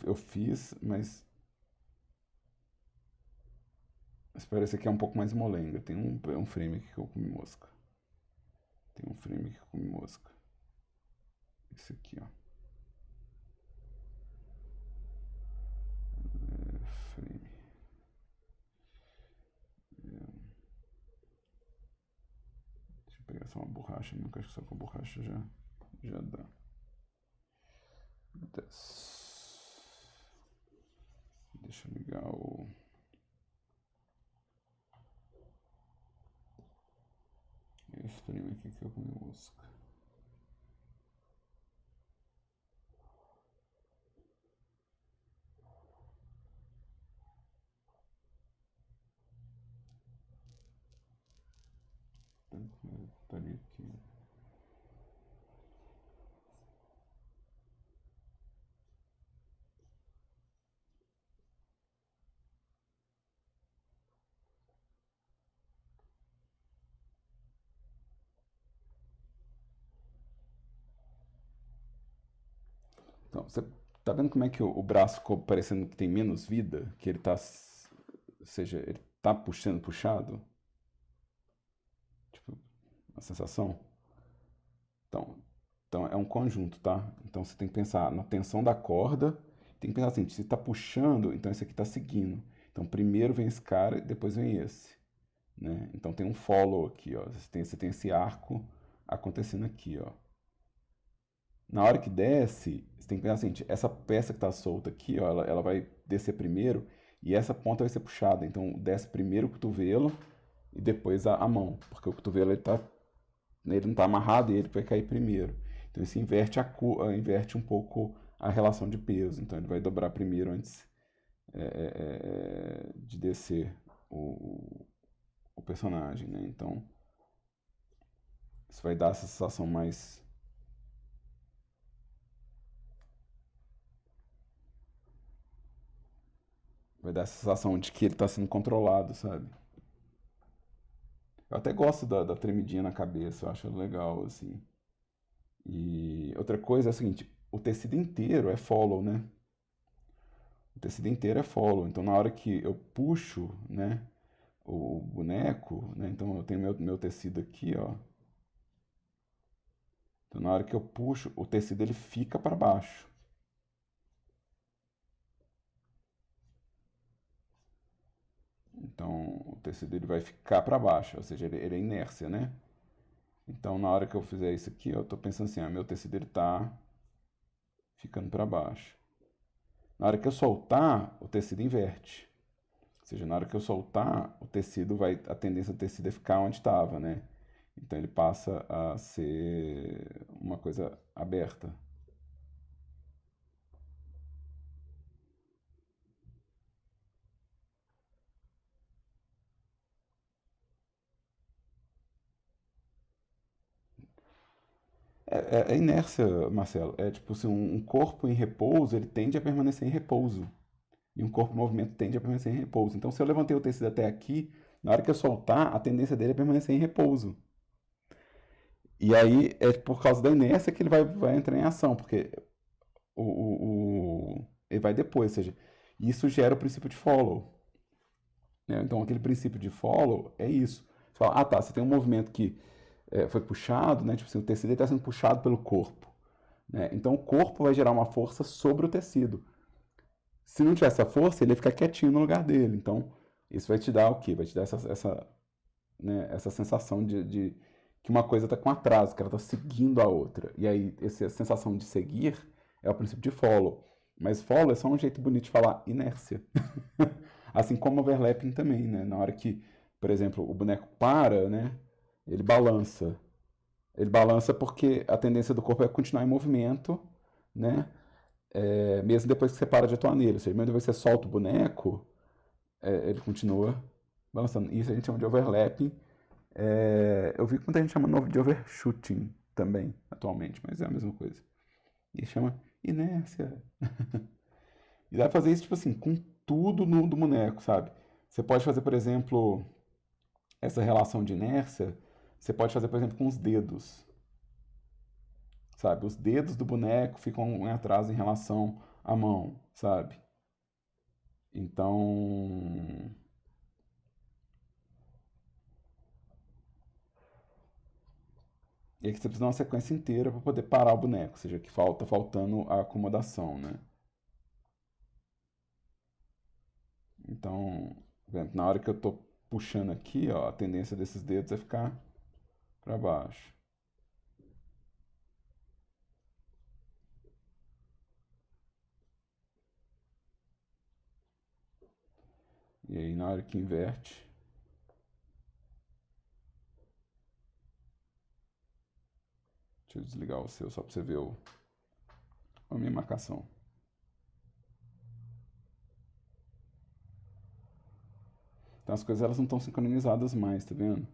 Eu fiz, mas parece que é um pouco mais molenga. Tem um frame aqui que eu comi mosca. Tem um frame aqui que eu comi mosca. Esse aqui, ó. Frame. Deixa eu pegar só uma borracha, nunca acho que só com a borracha já dá. Deixa eu ligar esse frame aqui que eu comi mosca. Estaria aqui. Então, você tá vendo como é que o braço ficou parecendo que tem menos vida? Que ele tá, ou seja, ele tá sendo puxado? Tipo, a sensação? Então, então é um conjunto, tá? Então você tem que pensar na tensão da corda, tem que pensar assim, se tá puxando, então esse aqui tá seguindo. Então primeiro vem esse cara e depois vem esse, né? Então tem um follow aqui, ó. Você tem esse arco acontecendo aqui, ó. Na hora que desce, você tem que pensar assim, essa peça que está solta aqui, ó, ela vai descer primeiro e essa ponta vai ser puxada. Então desce primeiro o cotovelo e depois a mão, porque o cotovelo ele não está amarrado e ele vai cair primeiro. Então isso inverte um pouco a relação de peso. Então ele vai dobrar primeiro antes de descer o personagem, né? Então isso vai dar essa sensação mais... Vai dar essa sensação de que ele está sendo controlado, sabe? Eu até gosto da tremidinha na cabeça, eu acho legal, assim. E outra coisa é a seguinte, o tecido inteiro é follow, né? O tecido inteiro é follow, então na hora que eu puxo, né, o boneco, né, então eu tenho meu tecido aqui, ó. Então na hora que eu puxo, o tecido ele fica para baixo. Então o tecido ele vai ficar para baixo, ou seja, ele é inércia, né? Então na hora que eu fizer isso aqui, eu estou pensando assim, meu tecido ele está ficando para baixo. Na hora que eu soltar, o tecido inverte. Ou seja, na hora que eu soltar, a tendência do tecido é ficar onde estava, né? Então ele passa a ser uma coisa aberta. É inércia, Marcelo. É tipo assim, um corpo em repouso, ele tende a permanecer em repouso. E um corpo em movimento tende a permanecer em repouso. Então, se eu levantei o tecido até aqui, na hora que eu soltar, a tendência dele é permanecer em repouso. E aí é por causa da inércia que ele vai entrar em ação, porque ele vai depois, ou seja, isso gera o princípio de follow, né? Então aquele princípio de follow é isso. Você fala, ah tá, você tem um movimento que foi puxado, né? Tipo assim, o tecido está sendo puxado pelo corpo, né? Então o corpo vai gerar uma força sobre o tecido. Se não tiver essa força, ele vai ficar quietinho no lugar dele. Então isso vai te dar o quê? Vai te dar né, essa sensação de que uma coisa está com atraso, que ela está seguindo a outra. E aí, essa sensação de seguir é o princípio de follow. Mas follow é só um jeito bonito de falar inércia. Assim como overlapping também, né? Na hora que, por exemplo, o boneco para, né? Ele balança. Ele balança porque a tendência do corpo é continuar em movimento, né? Mesmo depois que você para de atuar nele. Ou seja, mesmo depois que você solta o boneco, ele continua balançando. Isso a gente chama de overlapping. Eu vi que muita gente chama de overshooting também, atualmente, mas é a mesma coisa. E chama inércia. E dá pra fazer isso, tipo assim, com tudo do boneco, sabe? Você pode fazer, por exemplo, essa relação de inércia, você pode fazer, por exemplo, com os dedos, sabe? Os dedos do boneco ficam em atraso em relação à mão, sabe? Então, e aí que você precisa de uma sequência inteira para poder parar o boneco, ou seja, que faltando a acomodação, né? Então, por exemplo, na hora que eu tô puxando aqui, ó, a tendência desses dedos é ficar para baixo. E aí na hora que inverte, deixa eu desligar o seu só para você ver a minha marcação. Então as coisas elas não estão sincronizadas mais, tá vendo?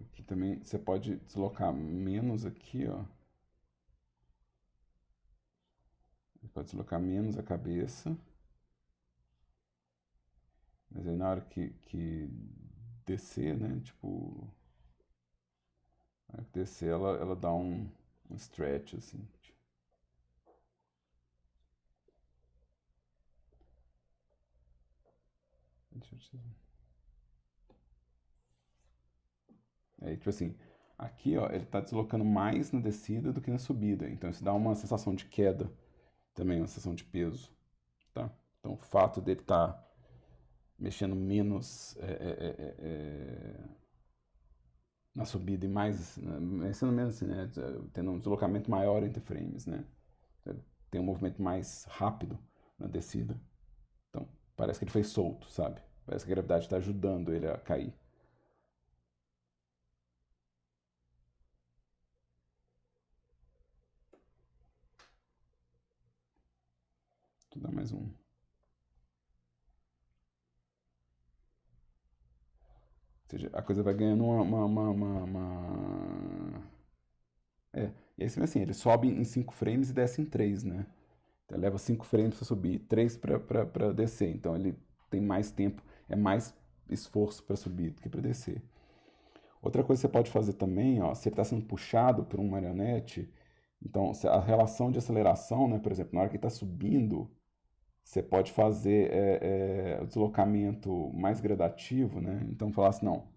Aqui também você pode deslocar menos aqui, ó. Você pode deslocar menos a cabeça. Mas aí na hora que descer, né? Tipo, na hora que descer ela dá um stretch assim. Deixa eu te... Aí, tipo assim, aqui, ó, ele tá deslocando mais na descida do que na subida. Então isso dá uma sensação de queda também, uma sensação de peso, tá? Então o fato dele estar mexendo menos na subida e mais, mexendo menos assim, né? Tendo um deslocamento maior entre frames, né? Tem um movimento mais rápido na descida. Então parece que ele foi solto, sabe? Parece que a gravidade está ajudando ele a cair. Vou dar mais um. Ou seja, a coisa vai ganhando e aí você vê assim, ele sobe em 5 frames e desce em 3, né? Então ele leva 5 frames para subir, 3 para descer. Então ele tem mais tempo, é mais esforço para subir do que para descer. Outra coisa que você pode fazer também, ó, se ele está sendo puxado por um marionete, então a relação de aceleração, né, por exemplo, na hora que está subindo, você pode fazer o deslocamento mais gradativo, né? Então falar assim, não,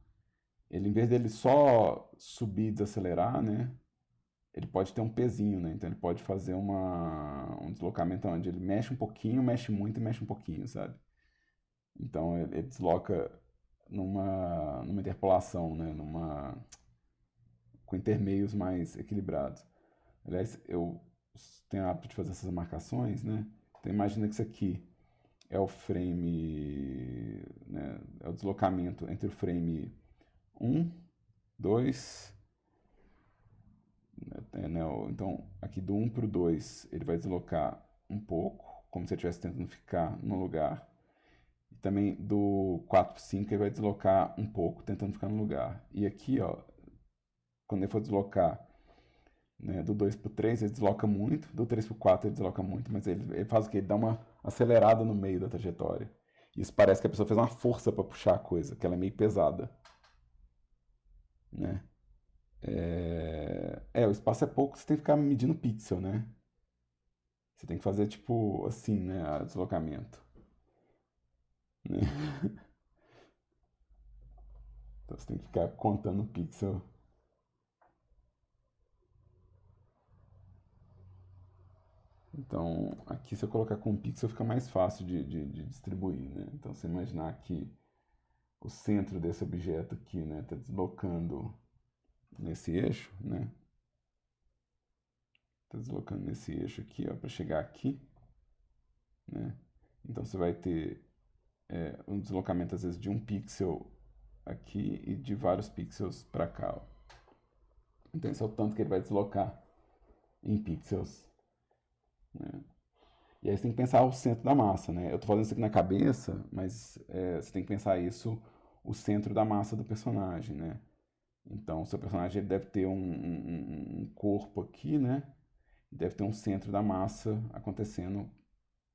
ele em vez dele só subir e desacelerar, né? Ele pode ter um pezinho, né? Então ele pode fazer um deslocamento onde ele mexe um pouquinho, mexe muito e mexe um pouquinho, sabe? Então ele desloca numa interpolação, né? Com intermeios mais equilibrados. Aliás, eu tenho o hábito de fazer essas marcações, né? Então imagina que isso aqui é o frame, né? É o deslocamento entre o frame 1, 2, né? Então aqui do 1 para o 2 ele vai deslocar um pouco, como se ele estivesse tentando ficar no lugar. E também do 4 para o 5 ele vai deslocar um pouco, tentando ficar no lugar. E aqui, ó, quando ele for deslocar, né, do 2 para o 3 ele desloca muito, do 3 para o 4 ele desloca muito, mas ele faz o que? Ele dá uma acelerada no meio da trajetória. Isso parece que a pessoa fez uma força para puxar a coisa, que ela é meio pesada, né? O espaço é pouco, você tem que ficar medindo pixel, né? Você tem que fazer tipo assim, né? O deslocamento, né? Então você tem que ficar contando pixel. Então aqui se eu colocar com pixel fica mais fácil de distribuir, né? Então você imaginar que o centro desse objeto aqui, né, está deslocando nesse eixo, né? Tá deslocando nesse eixo aqui, ó, para chegar aqui, né? Então você vai ter um deslocamento às vezes de um pixel aqui e de vários pixels para cá, ó. Então esse é o tanto que ele vai deslocar em pixels, né? E aí você tem que pensar o centro da massa, né? Eu tô fazendo isso aqui na cabeça, mas você tem que pensar isso, o centro da massa do personagem, né? Então o seu personagem ele deve ter um corpo aqui, né? E deve ter um centro da massa acontecendo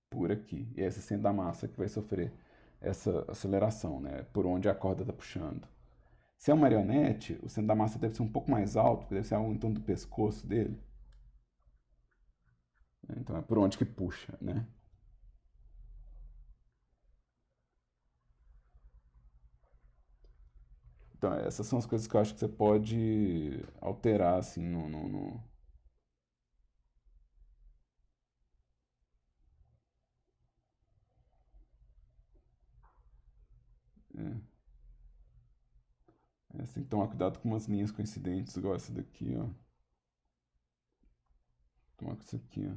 por aqui. E é esse centro da massa que vai sofrer essa aceleração, né? Por onde a corda está puxando. Se é uma marionete, o centro da massa deve ser um pouco mais alto, porque deve ser algo em torno do pescoço dele. Então é por onde que puxa, né? Então essas são as coisas que eu acho que você pode alterar, assim, é. Você tem que tomar cuidado com umas linhas coincidentes, igual essa daqui, ó. Tomar com isso aqui, ó.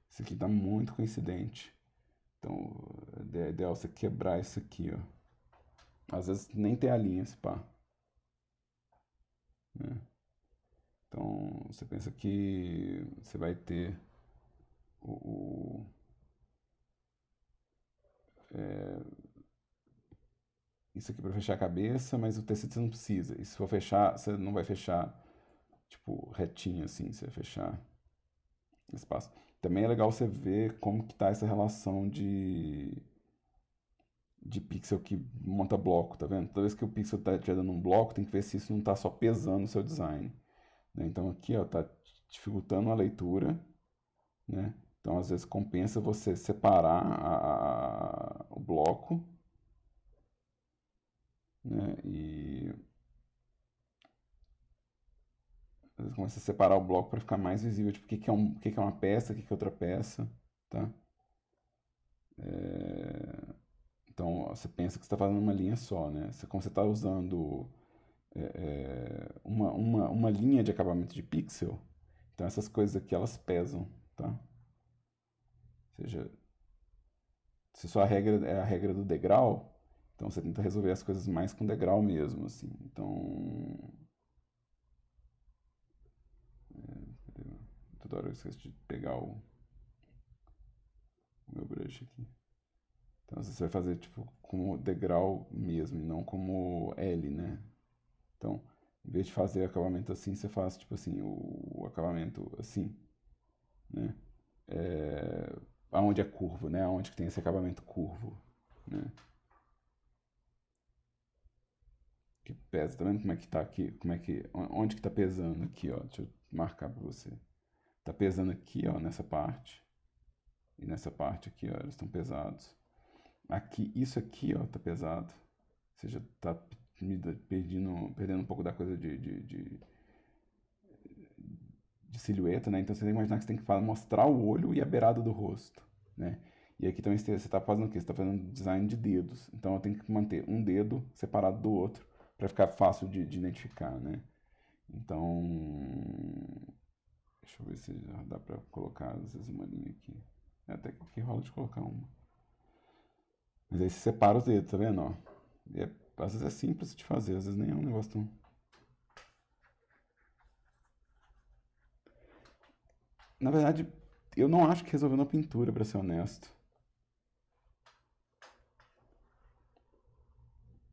Isso aqui tá muito coincidente. Então, é ideal você quebrar isso aqui, ó. Às vezes nem tem a linha, esse pá, né? Então, você pensa que você vai ter o isso aqui para fechar a cabeça, mas o tecido você não precisa. E se for fechar, você não vai fechar, tipo, retinho assim, você vai fechar espaço. Também é legal você ver como que tá essa relação de pixel que monta bloco, tá vendo? Toda vez que o pixel tá te dando um bloco, tem que ver se isso não tá só pesando o seu design, né? Então aqui, ó, tá dificultando a leitura, né? Então às vezes compensa você separar o bloco, né? E às vezes começa a separar o bloco para ficar mais visível, tipo, o que que é uma peça, o que que é outra peça, tá? É, então, você pensa que você está fazendo uma linha só, né? Como você está usando uma linha de acabamento de pixel, então essas coisas aqui, elas pesam, tá? Ou seja, se sua regra é a regra do degrau, então você tenta resolver as coisas mais com degrau mesmo, assim. Então, toda hora eu esqueço de pegar o meu brush aqui. Então você vai fazer tipo como degrau mesmo, e não como L, né? Então, em vez de fazer acabamento assim, você faz tipo assim, o acabamento assim, né? Aonde é curvo, né? Aonde que tem esse acabamento curvo, né? Que pesa, tá vendo como é que tá aqui? Onde que tá pesando aqui, ó? Deixa eu marcar pra você. Tá pesando aqui, ó, nessa parte. E nessa parte aqui, ó, eles estão pesados. Aqui, isso aqui, ó, tá pesado. Ou seja, tá perdendo um pouco da coisa de silhueta, né? Então você tem que imaginar que você tem que mostrar o olho e a beirada do rosto, né? E aqui também você está fazendo o quê? Você está fazendo design de dedos. Então eu tenho que manter um dedo separado do outro para ficar fácil de identificar, né? Então, deixa eu ver se já dá para colocar às vezes uma linha aqui. Até que aqui rola de colocar uma. Mas aí você separa os dedos, tá vendo? Ó? Às vezes é simples de fazer, às vezes nem é um negócio tão... Na verdade, eu não acho que resolveu na pintura, pra ser honesto.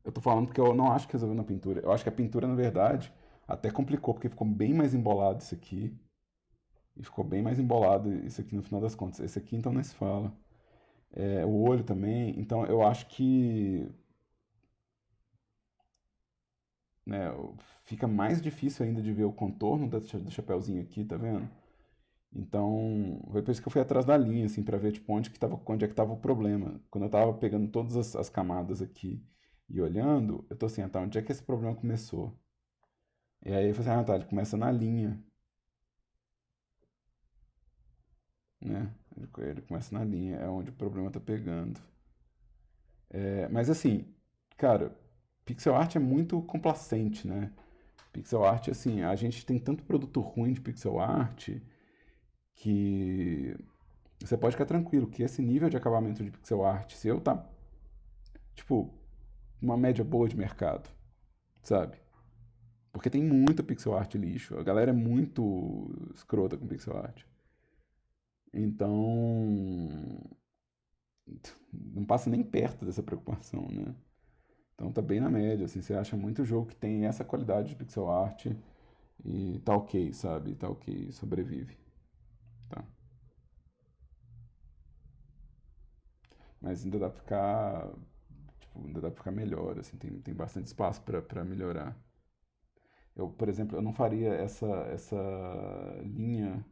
Eu tô falando porque eu não acho que resolveu na pintura. Eu acho que a pintura, na verdade, até complicou, porque ficou bem mais embolado isso aqui. E ficou bem mais embolado isso aqui no final das contas. Esse aqui, então, nem se fala. O olho também. Então, eu acho que, né, fica mais difícil ainda de ver o contorno do chapeuzinho aqui, tá vendo? Então, foi por isso que eu fui atrás da linha, assim, pra ver, tipo, onde é que tava o problema. Quando eu tava pegando todas as camadas aqui e olhando, eu tô assim, ah, tá, onde é que esse problema começou? E aí eu falei assim, ah, tá, ele começa na linha, né? Ele começa na linha, é onde o problema tá pegando. Mas assim, cara, pixel art é muito complacente, né? Pixel art, assim, a gente tem tanto produto ruim de pixel art que você pode ficar tranquilo que esse nível de acabamento de pixel art, se eu tá, tipo, uma média boa de mercado, sabe? Porque tem muito pixel art lixo. A galera é muito escrota com pixel art. Então, não passa nem perto dessa preocupação, né? Então tá bem na média, assim, você acha muito jogo que tem essa qualidade de pixel art e tá ok, sabe? Tá ok, sobrevive, tá? Mas ainda dá pra ficar, tipo, ainda dá pra ficar melhor, assim, tem bastante espaço pra melhorar. Eu, por exemplo, eu não faria essa linha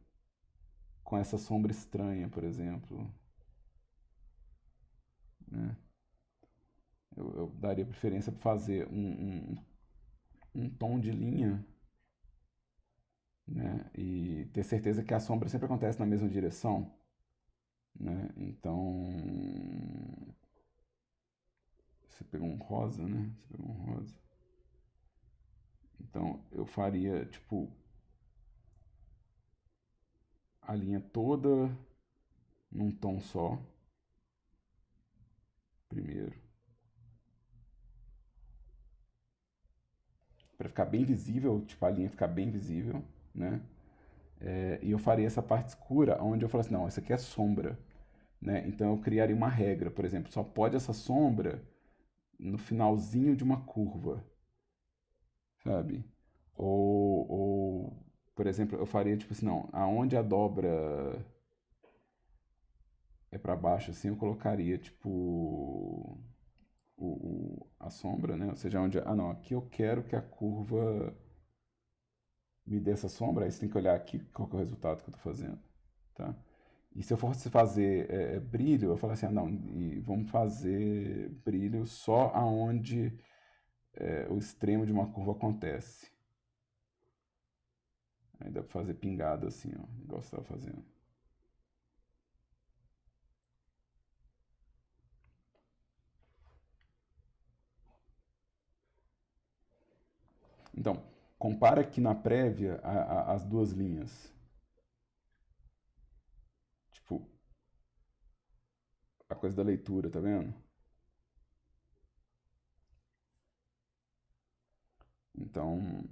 com essa sombra estranha, por exemplo, né? Eu daria preferência para fazer um tom de linha, né? E ter certeza que a sombra sempre acontece na mesma direção, né? Então, você pegou um rosa, né? Você pegou um rosa. Então, eu faria, tipo, a linha toda num tom só, primeiro, para ficar bem visível, tipo, a linha ficar bem visível, né? E eu faria essa parte escura, onde eu falo assim, não, isso aqui é sombra, né? Então eu criaria uma regra, por exemplo, só pode essa sombra no finalzinho de uma curva, sabe? Por exemplo, eu faria tipo assim, não, aonde a dobra é para baixo, assim, eu colocaria tipo a sombra, né? Ou seja, onde, não, aqui eu quero que a curva me dê essa sombra, aí você tem que olhar aqui qual que é o resultado que eu tô fazendo, tá? E se eu fosse fazer brilho, eu falo assim, não, e vamos fazer brilho só aonde o extremo de uma curva acontece. Aí dá pra fazer pingada assim, ó, igual você tava fazendo. Então, compara aqui na prévia as duas linhas. Tipo, a coisa da leitura, tá vendo? Então,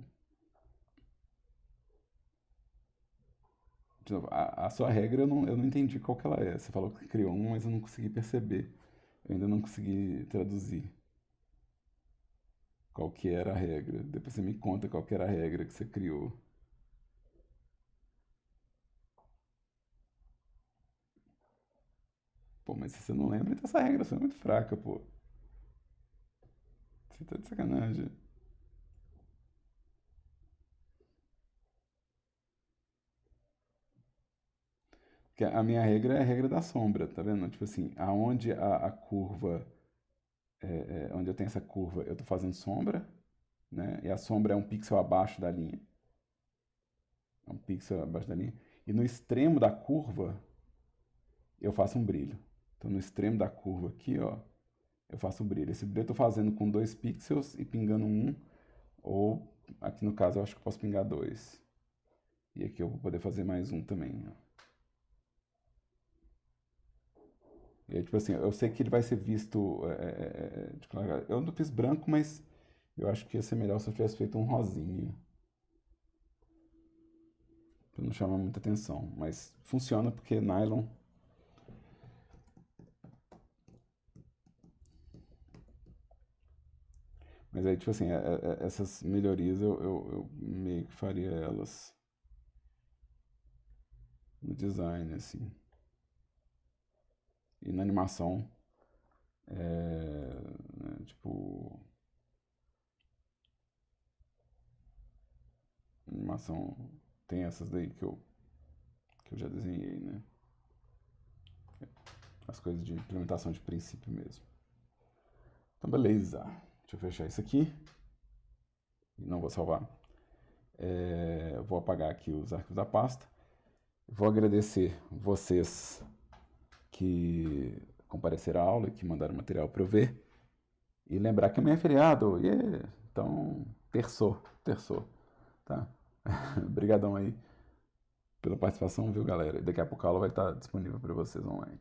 de novo, a sua regra eu não entendi qual que ela é. Você falou que criou um, mas eu não consegui perceber. Eu ainda não consegui traduzir qual que era a regra. Depois você me conta qual que era a regra que você criou. Pô, mas se você não lembra, então essa regra foi muito fraca, pô. Você tá de sacanagem. Porque a minha regra é a regra da sombra, tá vendo? Tipo assim, aonde a curva, onde eu tenho essa curva, eu tô fazendo sombra, né? E a sombra é um pixel abaixo da linha. É um pixel abaixo da linha. E no extremo da curva, eu faço um brilho. Então, no extremo da curva aqui, ó, eu faço um brilho. Esse brilho eu tô fazendo com 2 pixels e pingando um, ou aqui no caso eu acho que eu posso pingar 2. E aqui eu vou poder fazer mais um também, ó. E aí, tipo assim, eu sei que ele vai ser visto. Tipo, eu não fiz branco, mas eu acho que ia ser melhor se eu tivesse feito um rosinha. Pra não chamar muita atenção. Mas funciona porque nylon. Mas aí, tipo assim, essas melhorias eu meio que faria elas no design, assim. E na animação, né, tipo, animação tem essas daí que eu já desenhei, né? As coisas de implementação de princípio mesmo. Então, beleza. Deixa eu fechar isso aqui. Não vou salvar. Vou apagar aqui os arquivos da pasta. Vou agradecer vocês que compareceram à aula e que mandaram material para eu ver. E lembrar que amanhã é feriado. Então, terçou, tá? Obrigadão aí pela participação, viu, galera? E daqui a pouco a aula vai estar disponível para vocês online.